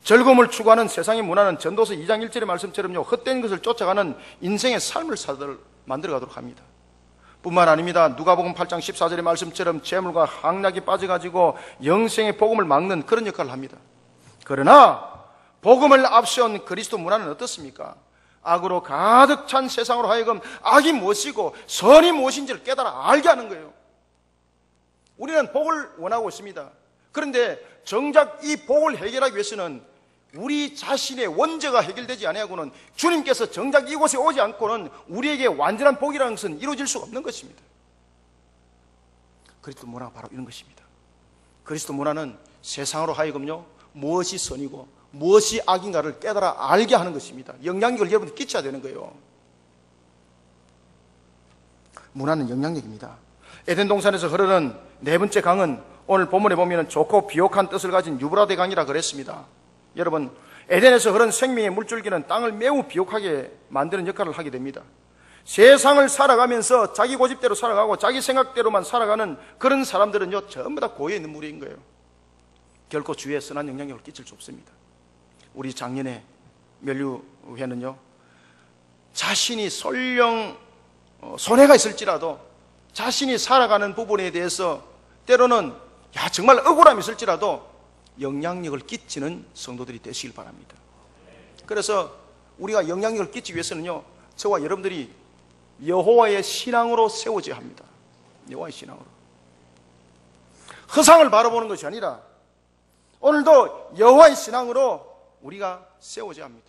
즐거움을 추구하는 세상의 문화는 전도서 2장 1절의 말씀처럼요, 헛된 것을 쫓아가는 인생의 삶을 만들어가도록 합니다. 뿐만 아닙니다. 누가복음 8장 14절의 말씀처럼 재물과 향락이 빠져가지고 영생의 복음을 막는 그런 역할을 합니다. 그러나 복음을 앞세운 그리스도 문화는 어떻습니까? 악으로 가득 찬 세상으로 하여금 악이 무엇이고 선이 무엇인지를 깨달아 알게 하는 거예요. 우리는 복을 원하고 있습니다. 그런데 정작 이 복을 해결하기 위해서는 우리 자신의 원죄가 해결되지 아니하고는 주님께서 정작 이곳에 오지 않고는 우리에게 완전한 복이라는 것은 이루어질 수가 없는 것입니다. 그리스도 문화가 바로 이런 것입니다. 그리스도 문화는 세상으로 하여금요, 무엇이 선이고 무엇이 악인가를 깨달아 알게 하는 것입니다. 영향력을 여러분들 끼쳐야 되는 거예요. 문화는 영향력입니다. 에덴 동산에서 흐르는 네 번째 강은 오늘 본문에 보면 좋고 비옥한 뜻을 가진 유브라데 강이라 그랬습니다. 여러분, 에덴에서 흐른 생명의 물줄기는 땅을 매우 비옥하게 만드는 역할을 하게 됩니다. 세상을 살아가면서 자기 고집대로 살아가고 자기 생각대로만 살아가는 그런 사람들은요, 전부 다 고에 있는 물인 거예요. 결코 주위에 선한 영향력을 끼칠 수 없습니다. 우리 작년에 면류회는요, 자신이 설령 손해가 있을지라도 자신이 살아가는 부분에 대해서 때로는 정말 억울함이 있을지라도 영향력을 끼치는 성도들이 되시길 바랍니다. 그래서 우리가 영향력을 끼치기 위해서는요, 저와 여러분들이 여호와의 신앙으로 세워져야 합니다. 여호와의 신앙으로. 허상을 바라보는 것이 아니라 오늘도 여호와의 신앙으로 우리가 세워져야 합니다.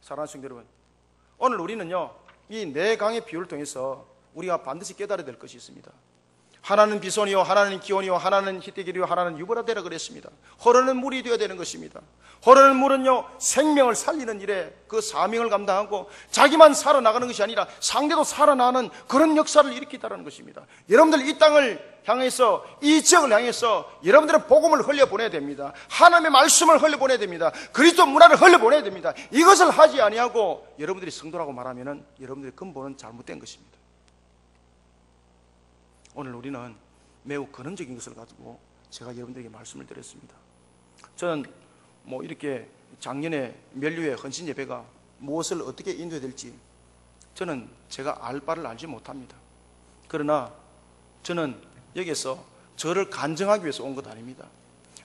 사랑하는 성도 여러분, 오늘 우리는요, 이 네 강의 비유를 통해서 우리가 반드시 깨달아야 될 것이 있습니다. 하나는 비손이요 하나는 기온이요 하나는 히데길이요 하나는 유브라데라 그랬습니다. 흐르는 물이 되어야 되는 것입니다. 흐르는 물은요 생명을 살리는 일에 그 사명을 감당하고 자기만 살아나가는 것이 아니라 상대도 살아나는 그런 역사를 일으키다라는 것입니다. 여러분들 이 땅을 향해서, 이 지역을 향해서 여러분들은 복음을 흘려보내야 됩니다. 하나님의 말씀을 흘려보내야 됩니다. 그리스도 문화를 흘려보내야 됩니다. 이것을 하지 아니하고 여러분들이 성도라고 말하면 여러분들의 근본은 잘못된 것입니다. 오늘 우리는 매우 근원적인 것을 가지고 제가 여러분들에게 말씀을 드렸습니다. 저는 이렇게 작년에 면류회 헌신 예배가 무엇을 어떻게 인도해야 될지 저는 제가 알 바를 알지 못합니다. 그러나 저는 여기에서 저를 간증하기 위해서 온 것 아닙니다.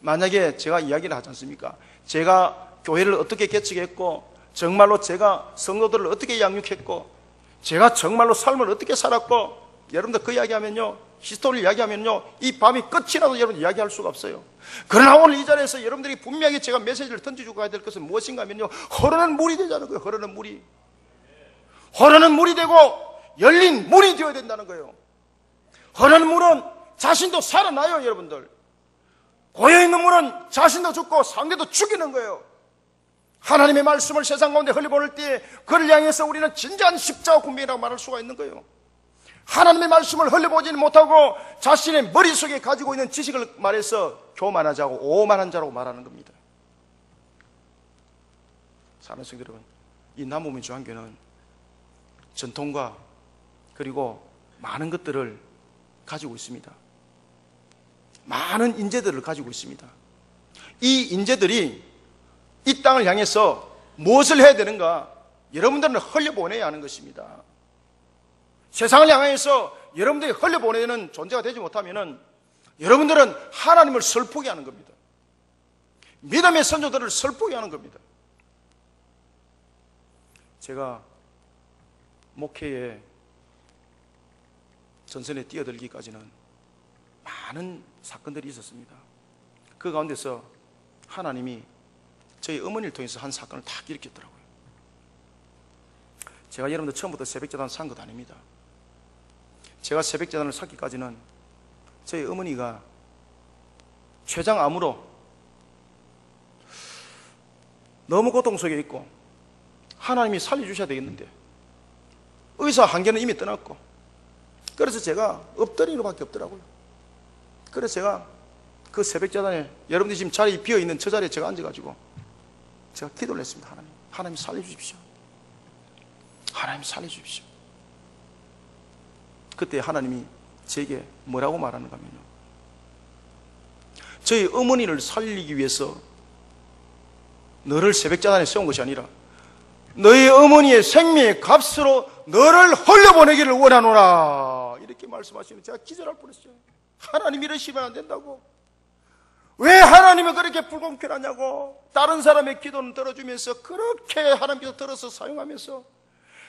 만약에 제가 이야기를 하지 않습니까? 제가 교회를 어떻게 개척했고 정말로 제가 성도들을 어떻게 양육했고 제가 정말로 삶을 어떻게 살았고 여러분들 그 이야기하면요 히스토리를 이야기하면요 이 밤이 끝이 나도 여러분 이야기할 수가 없어요. 그러나 오늘 이 자리에서 여러분들이 분명히 제가 메시지를 던져주고 가야 될 것은 무엇인가 하면요 흐르는 물이 되자는 거예요. 흐르는 물이 되고 열린 문이 되어야 된다는 거예요. 흐르는 물은 자신도 살아나요. 여러분들 고여있는 물은 자신도 죽고 상대도 죽이는 거예요. 하나님의 말씀을 세상 가운데 흘려보낼 때 그를 향해서 우리는 진정한 십자가 군병이라고 말할 수가 있는 거예요. 하나님의 말씀을 흘려보지는 못하고 자신의 머릿속에 가지고 있는 지식을 말해서 교만하자고 오만한 자라고 말하는 겁니다. 사랑하는 성도 여러분, 이 남부민주한교회는 전통과 그리고 많은 것들을 가지고 있습니다. 많은 인재들을 가지고 있습니다. 이 인재들이 이 땅을 향해서 무엇을 해야 되는가? 여러분들은 흘려보내야 하는 것입니다. 세상을 향해서 여러분들이 흘려보내는 존재가 되지 못하면 여러분들은 하나님을 슬프게 하는 겁니다. 믿음의 선조들을 슬프게 하는 겁니다. 제가 목회에 전선에 뛰어들기까지는 많은 사건들이 있었습니다. 그 가운데서 하나님이 저희 어머니를 통해서 한 사건을 다 일으켰더라고요. 제가 여러분들 처음부터 새벽재단 산 것 아닙니다. 제가 새벽재단을 샀기까지는 저희 어머니가 췌장암으로 너무 고통 속에 있고 하나님이 살려주셔야 되겠는데 의사 한계는 이미 떠났고 그래서 제가 엎드리는 것밖에 없더라고요. 그래서 제가 그 새벽재단에 여러분들이 지금 자리에 비어있는 저 자리에 제가 앉아가지고 제가 기도를 했습니다. 하나님 살려주십시오. 하나님 살려주십시오. 그때 하나님이 제게 뭐라고 말하는가 하면요, 저희 어머니를 살리기 위해서 너를 새벽재단에 세운 것이 아니라 너희 어머니의 생명의 값으로 너를 흘려보내기를 원하노라 이렇게 말씀하시는 제가 기절할 뻔했어요. 하나님 이러시면 안 된다고. 왜 하나님은 그렇게 불공평하냐고. 다른 사람의 기도는 들어주면서 그렇게 하나님께서 들어서 사용하면서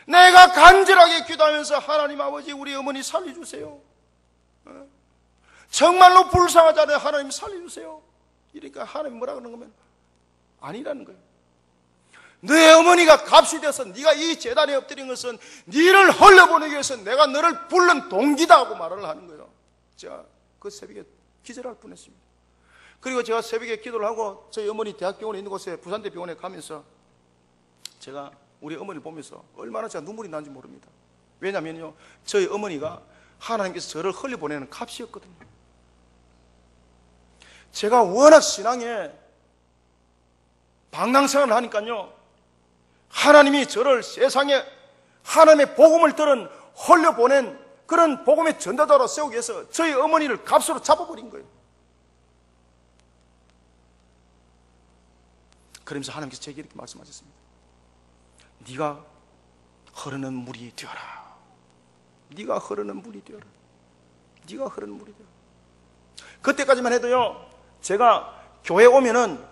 내가 간절하게 기도하면서 하나님 아버지 우리 어머니 살려주세요. 정말로 불쌍하잖아요. 하나님 살려주세요. 이러니까 하나님 뭐라 그러는 거면 아니라는 거예요. 너의 어머니가 값이 돼서 네가 이 제단에 엎드린 것은 너를 흘려보내기 위해서 내가 너를 부른 동기다 하고 말을 하는 거예요. 제가 그 새벽에 기절할 뻔했습니다. 그리고 제가 새벽에 기도를 하고 저희 어머니 대학병원에 있는 곳에 부산대병원에 가면서 제가 우리 어머니를 보면서 얼마나 제가 눈물이 나는지 모릅니다. 왜냐면요 저희 어머니가 하나님께서 저를 흘려보내는 값이었거든요. 제가 워낙 신앙에 방랑생활을 하니까요 하나님이 저를 세상에 하나님의 복음을 들은 흘려보낸 그런 복음의 전도자로 세우기 위해서 저희 어머니를 값으로 잡아버린 거예요. 그러면서 하나님께서 제게 이렇게 말씀하셨습니다. 네가 흐르는 물이 되어라. 네가 흐르는 물이 되어라. 네가 흐르는 물이 되어라. 그때까지만 해도요 제가 교회 오면은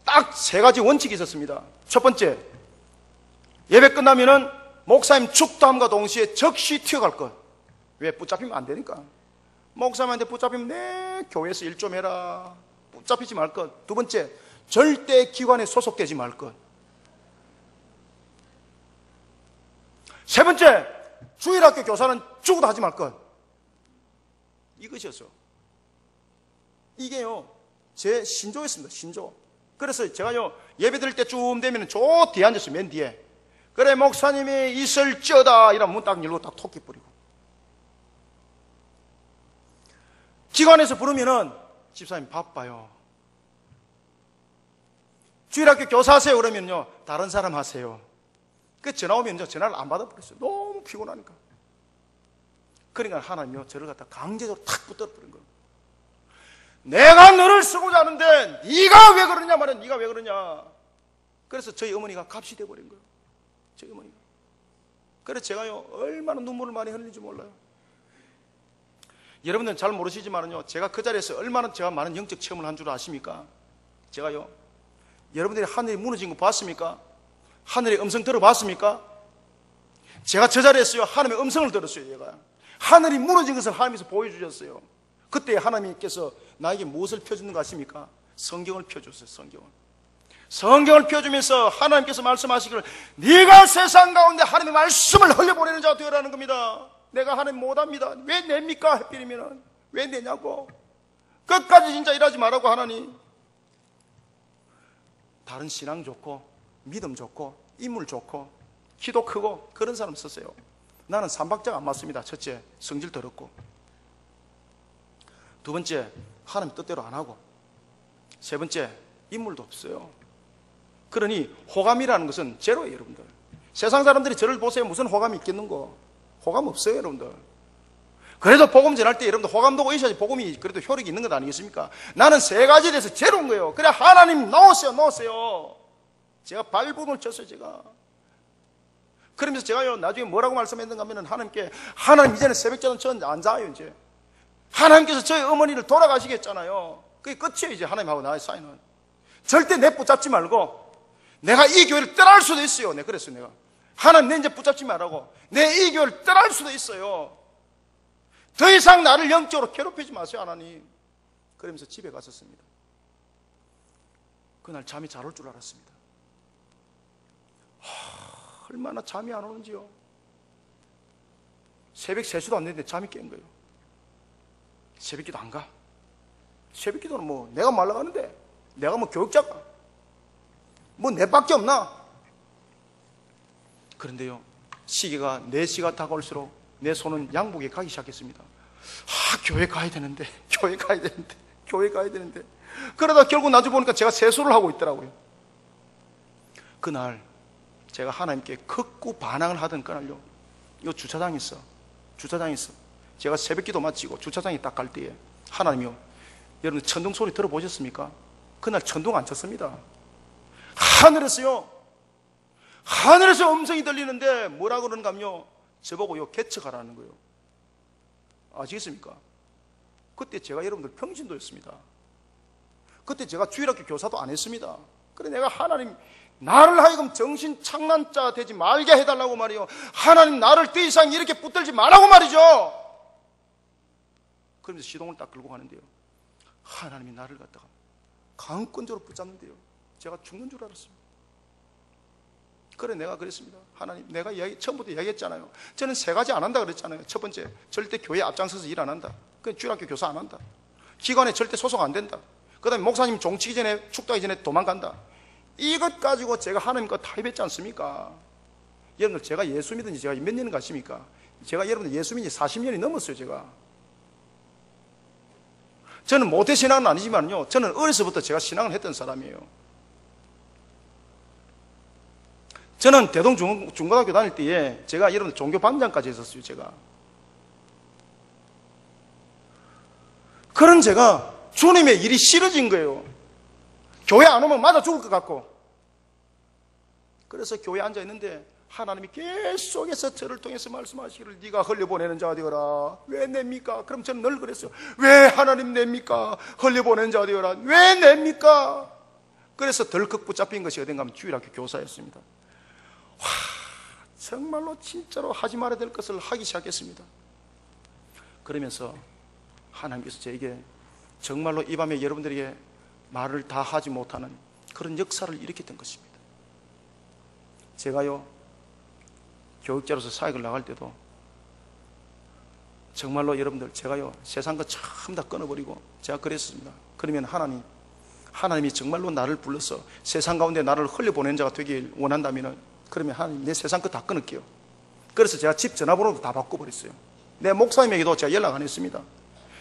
딱 세 가지 원칙이 있었습니다. 첫 번째, 예배 끝나면은 목사님 축도함과 동시에 즉시 튀어갈 것. 왜? 붙잡히면 안 되니까. 목사님한테 붙잡히면 내 교회에서 일 좀 해라. 붙잡히지 말 것. 두 번째, 절대 기관에 소속되지 말 것. 세 번째, 주일학교 교사는 죽어도 하지 말 것. 이것이었어. 이게요, 제 신조였습니다. 신조. 그래서 제가요, 예배 드릴 때쯤 되면 저 뒤에 앉았어요. 맨 뒤에. 그래, 목사님이 있을지어다 이러면 문 딱 열고 딱 토끼 뿌리고. 기관에서 부르면은 집사님 바빠요. 주일학교 교사하세요 그러면요, 다른 사람 하세요. 그 전화 오면 전화를 안 받아버렸어요. 너무 피곤하니까. 그러니까 하나님요, 저를 갖다 강제적으로 탁 붙들어버린 거예요. 내가 너를 쓰고자 하는데 네가 왜 그러냐 말이야. 네가 왜 그러냐. 그래서 저희 어머니가 값이 돼버린 거예요. 저희 어머니가. 그래서 제가요, 얼마나 눈물을 많이 흘리는지 몰라요. 여러분들은 잘 모르시지만요, 제가 그 자리에서 얼마나 제가 많은 영적 체험을 한 줄 아십니까? 제가요, 여러분들이 하늘이 무너진 거 봤습니까? 하늘의 음성 들어봤습니까? 제가 저 자리에서요, 하나님의 음성을 들었어요. 제가 하늘이 무너진 것을 하나님께서 보여주셨어요. 그때 하나님께서 나에게 무엇을 펴주는 거 아십니까? 성경을 펴줬어요. 성경을 펴주면서 하나님께서 말씀하시기를 네가 세상 가운데 하나님의 말씀을 흘려보내는 자가 되어라는 겁니다. 내가 하나님 못합니다. 왜 냅니까? 하필이면 왜 내냐고. 끝까지 진짜 일하지 말라고. 하나님, 다른 신앙 좋고 믿음 좋고 인물 좋고 기도 크고 그런 사람 썼어요. 나는 삼박자가 안 맞습니다. 첫째, 성질 더럽고. 두 번째, 하나님 뜻대로 안 하고. 세 번째, 인물도 없어요. 그러니 호감이라는 것은 제로예요. 여러분들, 세상 사람들이 저를 보세요. 무슨 호감이 있겠는고. 호감 없어요. 여러분들. 그래도 복음 전할 때 여러분들 호감 두고 있어야지 복음이 그래도 효력이 있는 것 아니겠습니까? 나는 세 가지에 대해서 제로인 거예요. 그래, 하나님 넣으세요. 제가 발버둥을 쳤어요. 제가. 그러면서 제가요, 나중에 뭐라고 말씀했는가 하면 하나님께, 하나님 이제는 새벽자는 저는 안 자요. 이제 하나님께서 저희 어머니를 돌아가시겠잖아요. 그게 끝이에요. 이제 하나님하고 나의 사이는. 절대 내 붙잡지 말고, 내가 이 교회를 떠날 수도 있어요. 네, 그랬어요. 내가 하나님, 내 이제 붙잡지 말라고. 내 이 교회를 떠날 수도 있어요. 더 이상 나를 영적으로 괴롭히지 마세요, 하나님. 그러면서 집에 갔었습니다. 그날 잠이 잘 올 줄 알았습니다. 얼마나 잠이 안 오는지요. 새벽 3시도 안 됐는데 잠이 깬 거예요. 새벽기도 안 가. 새벽기도는 뭐 내가 말라가는데, 내가 뭐 교육자가 뭐 내밖에 없나. 그런데요, 시계가 4시가 다가올수록 내 손은 양복에 가기 시작했습니다. 교회 가야 되는데. 그러다 결국 나중에 보니까 제가 세수를 하고 있더라고요. 그날 제가 하나님께 극구 반항을 하던 그날요, 이 주차장에 있어. 제가 새벽기도 마치고 주차장에 딱 갈 때에 하나님이요, 여러분 천둥 소리 들어보셨습니까? 그날 천둥 안 쳤습니다. 하늘에서 음성이 들리는데 뭐라 그러는가 하면요, 저보고요, 개척하라는 거예요. 아시겠습니까? 그때 제가 여러분들 평신도였습니다. 그때 제가 주일학교 교사도 안 했습니다. 그래, 내가 하나님, 나를 하여금 정신 창난자 되지 말게 해달라고 말이요, 하나님 나를 더 이상 이렇게 붙들지 말라고 말이죠. 그러면서 시동을 딱 끌고 가는데요, 하나님이 나를 갖다가 강권적으로 붙잡는데요, 제가 죽는 줄 알았습니다. 그래, 내가 그랬습니다. 하나님, 내가 처음부터 이야기했잖아요. 저는 3가지 안 한다 그랬잖아요. 첫 번째, 절대 교회 앞장서서 일 안 한다. 그건 주일학교 교사 안 한다. 기관에 절대 소속 안 된다. 그 다음에 목사님 종치기 전에, 축도하기 전에 도망간다. 이것 가지고 제가 하나님과 타협했지 않습니까? 여러분들, 제가 예수 믿은 지 제가 몇 년인 가 아십니까? 제가 여러분들 예수 믿은 지 40년이 넘었어요. 저는 모태 신앙은 아니지만요, 저는 어려서부터 제가 신앙을 했던 사람이에요. 저는 대동 중고등학교 다닐 때에 제가 여러분 종교 반장까지 했었어요. 제가. 그런 제가 주님의 일이 싫어진 거예요. 교회 안 오면 맞아 죽을 것 같고. 그래서 교회에 앉아 있는데 하나님이 계속해서 저를 통해서 말씀하시기를, 네가 흘려보내는 자가 되어라. 왜 냅니까? 그럼 저는 늘 그랬어요. 왜 하나님 냅니까? 흘려보내는 자가 되어라. 왜 냅니까? 그래서 덜컥 붙잡힌 것이 어딘가 하면 주일학교 교사였습니다. 정말로 진짜로 하지 말아야 될 것을 하기 시작했습니다. 그러면서 하나님께서 저에게 정말로 이 밤에 여러분들에게 말을 다 하지 못하는 그런 역사를 일으켰던 것입니다. 제가요, 교육자로서 사역을 나갈 때도 정말로 여러분들, 제가요 세상 것 전부 다 끊어버리고 제가 그랬습니다. 그러면 하나님이 정말로 나를 불러서 세상 가운데 나를 흘려보내는 자가 되길 원한다면, 그러면 하나님 내 세상 것 다 끊을게요. 그래서 제가 집 전화번호도 다 바꿔버렸어요. 내 목사님에게도 제가 연락 안 했습니다.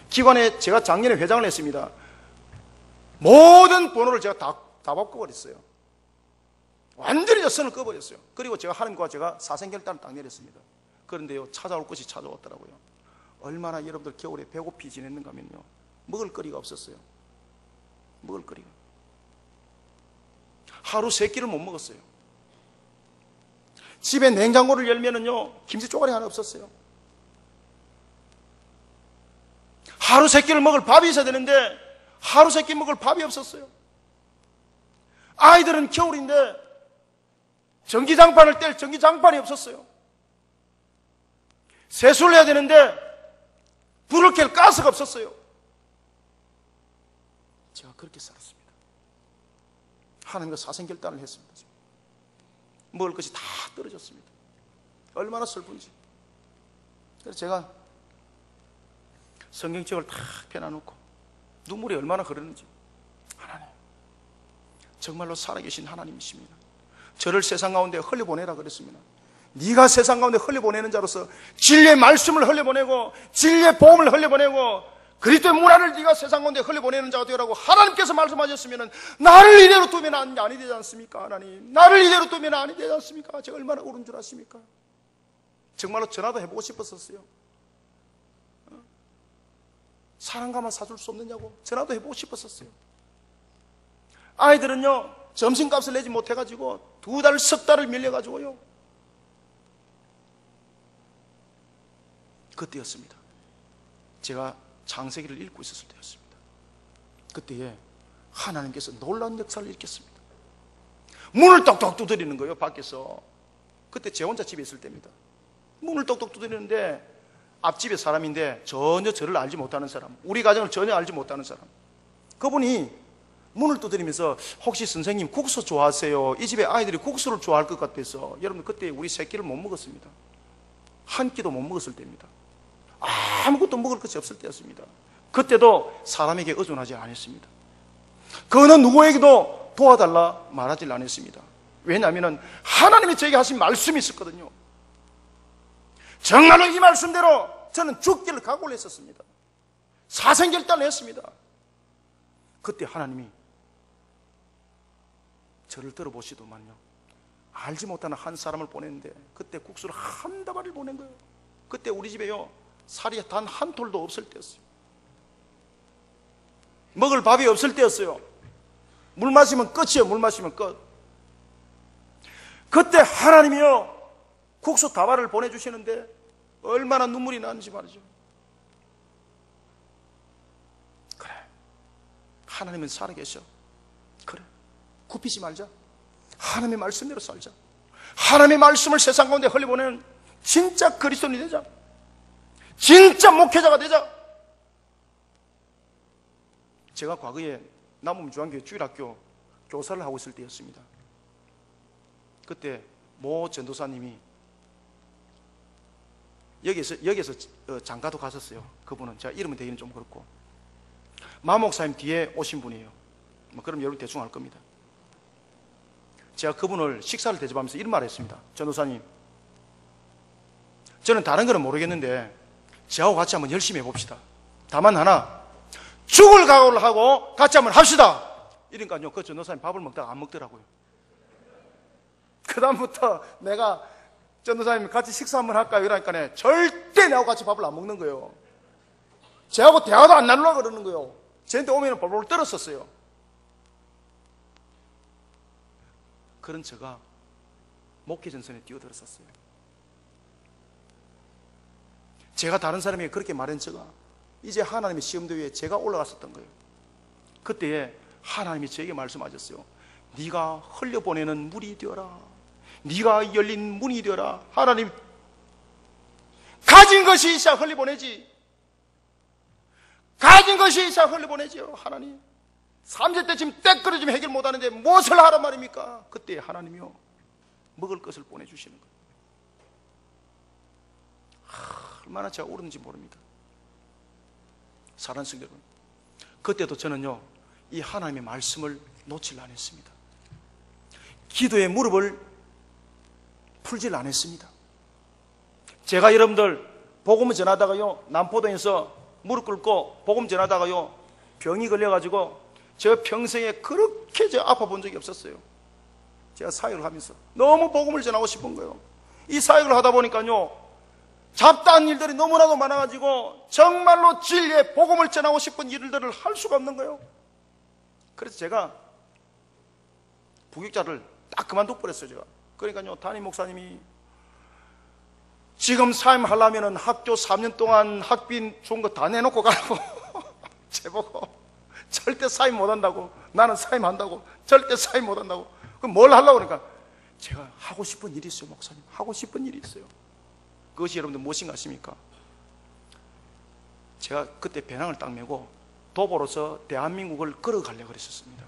기관에 제가 작년에 회장을 했습니다. 모든 번호를 제가 다 바꿔버렸어요. 완전히 저 선을 꺼버렸어요. 그리고 제가 하나님과 제가 사생결단을 딱 내렸습니다. 그런데요, 찾아올 것이 찾아왔더라고요. 얼마나 여러분들 겨울에 배고피 지냈는가 하면요, 먹을 거리가 없었어요. 먹을 거리가. 하루 3끼를 못 먹었어요. 집에 냉장고를 열면은요, 김치 쪼가리 하나 없었어요. 하루 3끼를 먹을 밥이 있어야 되는데 하루 3끼 먹을 밥이 없었어요. 아이들은 겨울인데 전기장판을 뗄 전기장판이 없었어요. 세수를 해야 되는데 불을 켤 가스가 없었어요. 제가 그렇게 살았습니다. 하나님과 사생결단을 했습니다. 먹을 것이 다 떨어졌습니다. 얼마나 슬픈지. 그래서 제가 성경책을 다 펴놔놓고 눈물이 얼마나 흐르는지, 하나님 정말로 살아계신 하나님이십니다. 저를 세상 가운데 흘려보내라 그랬습니다. 네가 세상 가운데 흘려보내는 자로서 진리의 말씀을 흘려보내고 진리의 복음을 흘려보내고 그리스도의 문화를 네가 세상 가운데 흘려보내는 자가 되라고 하나님께서 말씀하셨으면 나를 이대로 두면 아니 되지 않습니까? 하나님, 나를 이대로 두면 아니 되지 않습니까? 제가 얼마나 옳은 줄 아십니까? 정말로 전화도 해보고 싶었었어요. 사랑가만 사줄 수 없느냐고 전화도 해보고 싶었었어요. 아이들은요, 점심값을 내지 못해가지고 2달, 석 달을 밀려가지고요. 그때였습니다. 제가 창세기를 읽고 있었을 때였습니다. 그때에 하나님께서 놀라운 역사를 일으켰습니다. 문을 똑똑 두드리는 거예요, 밖에서. 그때 제 혼자 집에 있을 때입니다. 문을 똑똑 두드리는데 앞집에 사람인데 전혀 저를 알지 못하는 사람, 우리 가정을 전혀 알지 못하는 사람, 그분이 문을 두드리면서 혹시 선생님 국수 좋아하세요? 이 집에 아이들이 국수를 좋아할 것 같아서. 여러분, 그때 우리 3끼를 못 먹었습니다. 한 끼도 못 먹었을 때입니다. 아무것도 먹을 것이 없을 때였습니다. 그때도 사람에게 의존하지 않았습니다. 그 어느 누구에게도 도와달라 말하지 않았습니다. 왜냐하면 하나님이 저에게 하신 말씀이 있었거든요. 정말로 이 말씀대로 저는 죽기를 각오를 했었습니다. 사생결단을 했습니다. 그때 하나님이 저를 들어보시더만요, 알지 못하는 한 사람을 보냈는데 그때 국수를 한 다발을 보낸 거예요. 그때 우리 집에요, 살이 단 한 톨도 없을 때였어요. 먹을 밥이 없을 때였어요. 물 마시면 끝이에요. 물 마시면 끝. 그때 하나님이요, 국수 다발을 보내주시는데 얼마나 눈물이 나는지 말이죠. 그래, 하나님은 살아계셔. 그래, 굽히지 말자. 하나님의 말씀대로 살자. 하나님의 말씀을 세상 가운데 흘려보내는 진짜 그리스도인이 되자. 진짜 목회자가 되자. 제가 과거에 남원 중앙교회 주일학교 교사를 하고 있을 때였습니다. 그때 모 전도사님이 여기서 장가도 갔었어요. 그분은 제가 이름은 되기는 좀 그렇고, 마 목사님 뒤에 오신 분이에요. 그럼 여러분 대충 알 겁니다. 제가 그분을 식사를 대접하면서 이런 말을 했습니다. 전도사님, 저는 다른 거는 모르겠는데 저하고 같이 한번 열심히 해봅시다. 다만 하나, 죽을 각오를 하고 같이 한번 합시다. 이러니까요, 그 전도사님 밥을 먹다가 안 먹더라고요. 그 다음부터 내가 전도사님 같이 식사 한번 할까요? 이러니까 절대 내하고 같이 밥을 안 먹는 거예요. 쟤하고 대화도 안 나누려고 그러는 거예요. 쟤한테 오면 벌벌 떨었었어요. 그런 제가 목회 전선에 뛰어들었었어요. 제가 다른 사람에게 그렇게 말한 제가 이제 하나님의 시험대 위에 제가 올라갔었던 거예요. 그때에 하나님이 저에게 말씀하셨어요. 네가 흘려보내는 물이 되어라. 네가 열린 문이 되어라. 하나님, 가진 것이 있어야 흘려보내지. 가진 것이 있어야 흘려보내지요. 하나님, 3세 때 지금 때끌어지면 해결 못하는데 무엇을 하란 말입니까? 그때 하나님이요, 먹을 것을 보내주시는 거예요. 얼마나 제가 울었는지 모릅니다. 사랑하는 성도 여러분, 그때도 저는요, 이 하나님의 말씀을 놓칠 안 했습니다. 기도의 무릎을 풀질 안 했습니다. 제가 여러분들 복음을 전하다가요, 남포동에서 무릎 꿇고 복음 전하다가요, 병이 걸려가지고 제가 평생에 그렇게 제가 아파 본 적이 없었어요. 제가 사역을 하면서 너무 복음을 전하고 싶은 거예요. 이 사역을 하다 보니까요, 잡다한 일들이 너무나도 많아가지고 정말로 진리의 복음을 전하고 싶은 일들을 할 수가 없는 거예요. 그래서 제가 부교육자를 딱 그만둬 버렸어요. 제가. 그러니까요, 담임 목사님이 지금 사임하려면 학교 3년 동안 학비 좋은 거 다 내놓고 가라고 제보고, 절대 사임 못한다고, 나는 사임한다고, 절대 사임 못한다고. 그럼 뭘 하려고 그러니까 제가 하고 싶은 일이 있어요. 목사님, 하고 싶은 일이 있어요. 그것이 여러분들 무엇인가 아십니까? 제가 그때 배낭을 딱 메고 도보로서 대한민국을 걸어가려고 그랬었습니다.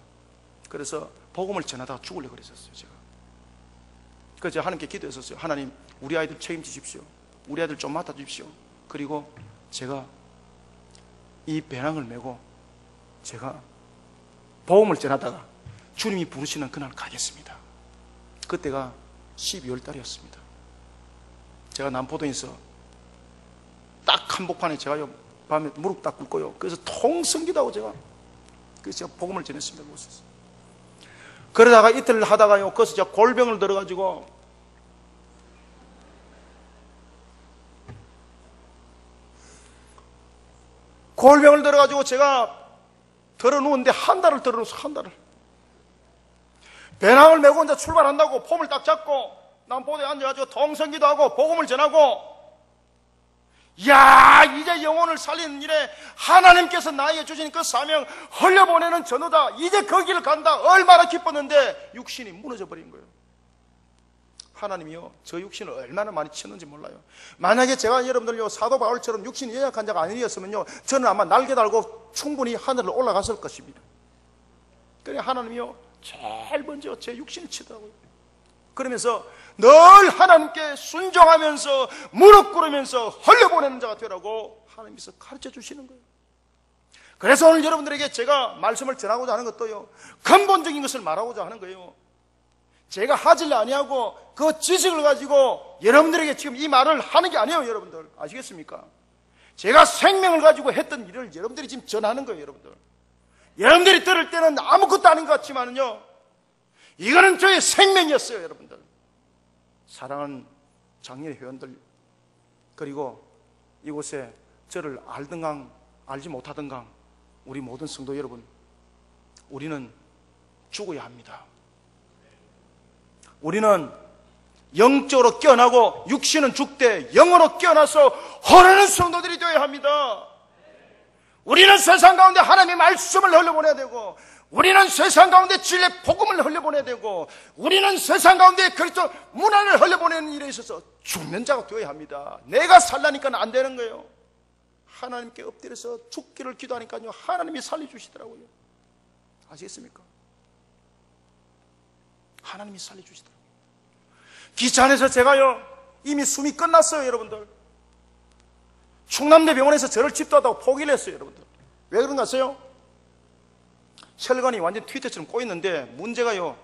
그래서 복음을 전하다가 죽으려고 그랬었어요. 제가. 그래서 제가 하나님께 기도했었어요. 하나님, 우리 아이들 책임지십시오. 우리 아이들 좀 맡아주십시오. 그리고 제가 이 배낭을 메고 제가 복음을 전하다가 주님이 부르시는 그날 가겠습니다. 그때가 12월 달이었습니다. 제가 남포동에서 딱 한복판에 제가 밤에 무릎 딱 꿇고요, 그래서 통성기다고 그래서 제가 복음을 전했습니다. 그곳에서. 그러다가 이틀 하다가요, 거기서 제가 골병을 들어가지고 제가 들어 누웠는데 한 달을 들어 누웠어. 한 달을. 배낭을 메고 이제 출발한다고 폼을 딱 잡고 남포도에 앉아가지고 통성기도 하고 복음을 전하고, 이야, 이제 영혼을 살리는 일에 하나님께서 나에게 주신 그 사명, 흘려보내는 전우다, 이제 그 길을 간다, 얼마나 기뻤는데 육신이 무너져 버린 거예요. 하나님이요, 저 육신을 얼마나 많이 치는지 몰라요. 만약에 제가 여러분들요, 사도 바울처럼 육신이 연약한 자가 아니었으면요, 저는 아마 날개 달고 충분히 하늘로 올라갔을 것입니다. 그래 하나님이요, 제일 먼저 제 육신을 치더라고요. 그러면서 늘 하나님께 순종하면서 무릎 꿇으면서 흘려보내는 자가 되라고 하나님께서 가르쳐 주시는 거예요. 그래서 오늘 여러분들에게 제가 말씀을 전하고자 하는 것도요, 근본적인 것을 말하고자 하는 거예요. 제가 하질 아니하고 그 지식을 가지고 여러분들에게 지금 이 말을 하는 게 아니에요. 여러분들 아시겠습니까? 제가 생명을 가지고 했던 일을 여러분들이 지금 전하는 거예요. 여러분들이 들을 때는 아무것도 아닌 것 같지만요, 이거는 저의 생명이었어요. 여러분들, 사랑하는 장례 회원들, 그리고 이곳에 저를 알든가 알지 못하든가 우리 모든 성도 여러분, 우리는 죽어야 합니다. 우리는 영적으로 깨어나고 육신은 죽되 영으로 깨어나서 흐르는 성도들이 되어야 합니다. 우리는 세상 가운데 하나님의 말씀을 흘려보내야 되고, 우리는 세상 가운데 진리의 복음을 흘려보내야 되고, 우리는 세상 가운데 그리스도 문화를 흘려보내는 일에 있어서 죽는 자가 되어야 합니다. 내가 살라니까 안 되는 거예요. 하나님께 엎드려서 죽기를 기도하니까요, 하나님이 살려주시더라고요. 아시겠습니까? 하나님이 살려주시더라고요. 기차 안에서 제가요, 이미 숨이 끝났어요. 여러분들, 충남대 병원에서 저를 집도하다고 포기를 했어요. 여러분들, 왜 그런가 아세요? 혈관이 완전 트위터처럼 꼬였는데, 문제가요,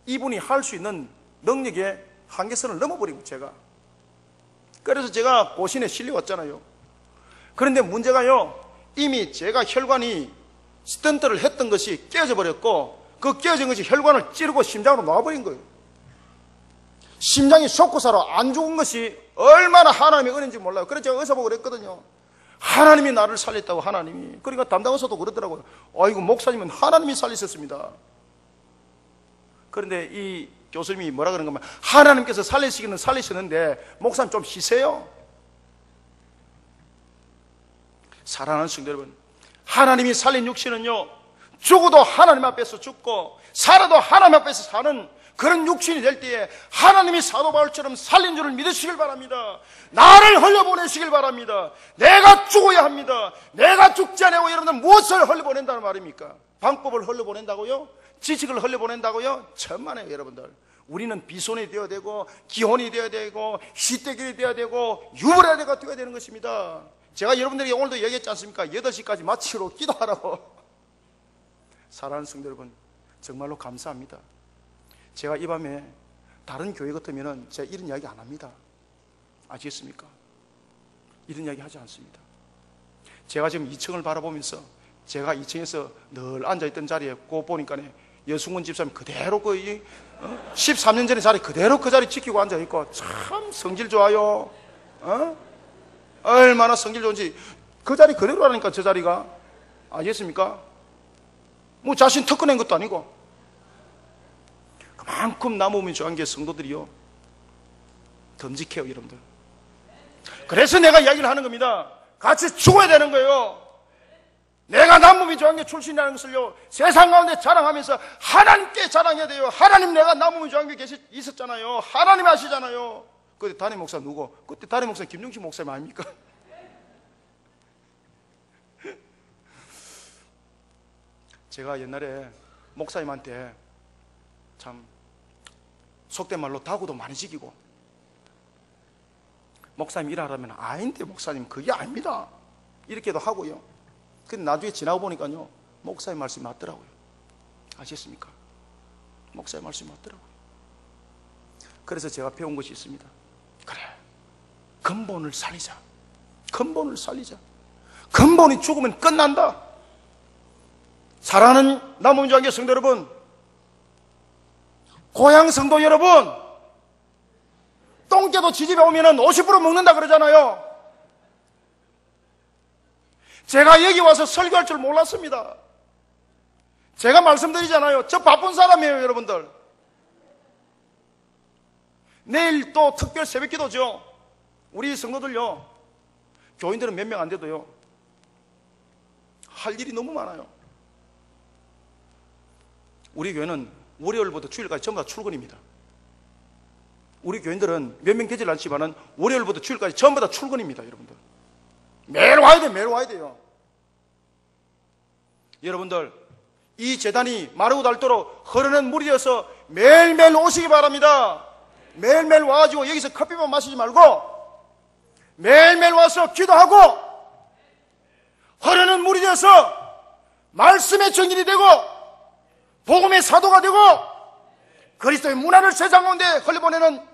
이분이 할 수 있는 능력의 한계선을 넘어버리고 제가, 그래서 제가 고신에 실려왔잖아요. 그런데 문제가요, 이미 제가 혈관이 스턴트를 했던 것이 깨져 버렸고, 그 깨진 것이 혈관을 찌르고 심장으로 놓아버린 거예요. 심장이 쇼크사로 안 죽은 것이 얼마나 하나님의 은혜인지 몰라요. 그래서 제가 의사 보고 그랬거든요. 하나님이 나를 살렸다고, 하나님이. 그러니까 담당 의사도 그러더라고요. 아이고, 목사님은 하나님이 살리셨습니다. 그런데 이 교수님이 뭐라 그러는 거면, 하나님께서 살리시기는 살리셨는데 목사님 좀 쉬세요. 사랑하는 성도 여러분, 하나님이 살린 육신은요, 죽어도 하나님 앞에서 죽고 살아도 하나님 앞에서 사는 그런 육신이 될 때에 하나님이 사도 바울처럼 살린 줄을 믿으시길 바랍니다. 나를 흘려보내시길 바랍니다. 내가 죽어야 합니다. 내가 죽지 않고 여러분들 무엇을 흘려보낸다는 말입니까? 방법을 흘려보낸다고요? 지식을 흘려보낸다고요? 천만에요. 여러분들, 우리는 비손이 되어야 되고 기혼이 되어야 되고 시댁이 되어야 되고 유불아대가 되어야 되는 것입니다. 제가 여러분들에게 오늘도 얘기했지 않습니까? 8시까지 마치고 기도하라고. 사랑하는 성도 여러분, 정말로 감사합니다. 제가 이 밤에 다른 교회 같으면 제가 이런 이야기 안 합니다. 아시겠습니까? 이런 이야기 하지 않습니다. 제가 지금 2층을 바라보면서 제가 2층에서 늘 앉아있던 자리에 꼭 보니까 여승훈 집사님 그대로 13년 전의 자리 그대로 그 자리 지키고 앉아있고 참 성질 좋아요. 얼마나 성질 좋은지 그 자리 그대로라니까. 저 자리가 아시겠습니까? 뭐 자신 특허낸 것도 아니고. 그만큼 남으면 좋아하는 게 성도들이요 듬직해요 여러분들. 그래서 내가 이야기를 하는 겁니다. 같이 죽어야 되는 거예요. 내가 남음이 좋아하는 게 출신이라는 것을요 세상 가운데 자랑하면서 하나님께 자랑해야 돼요. 하나님, 내가 남음이 좋아하는 게 있었잖아요. 하나님 아시잖아요. 그때 담임 목사 누구? 그때 담임 목사 김종신 목사님 아닙니까? 제가 옛날에 목사님한테 참 속된 말로 다구도 많이 지키고, 목사님 일하라면 아닌데 목사님 그게 아닙니다 이렇게도 하고요. 근데 나중에 지나고 보니까요 목사님 말씀이 맞더라고요. 아시겠습니까? 목사님 말씀이 맞더라고요. 그래서 제가 배운 것이 있습니다. 그래, 근본을 살리자. 근본을 살리자. 근본이 죽으면 끝난다. 사랑하는 남원주한계 성도 여러분, 고향 성도 여러분, 똥개도 지집에 오면 50% 먹는다 그러잖아요. 제가 여기 와서 설교할 줄 몰랐습니다. 제가 말씀드리잖아요. 저 바쁜 사람이에요 여러분들. 내일 또 특별 새벽 기도죠. 우리 성도들요, 교인들은 몇 명 안 돼도요 할 일이 너무 많아요. 우리 교회는 월요일부터 주일까지 전부 다 출근입니다. 우리 교인들은 몇 명 되질 않지만은 월요일부터 주일까지 전부 다 출근입니다 여러분들. 매일 와야 돼요. 매일 와야 돼요. 여러분들, 이 재단이 마르고 닳도록 흐르는 물이 되어서 매일매일 오시기 바랍니다. 매일매일 와가지고 여기서 커피만 마시지 말고 매일매일 와서 기도하고 흐르는 물이 되어서 말씀의 증인이 되고 복음의 사도가 되고 그리스도의 문화를 세상 가운데 흘려보내는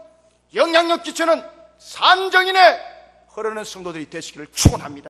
영향력 끼치는 산정인의 흐르는 성도들이 되시기를 축원합니다.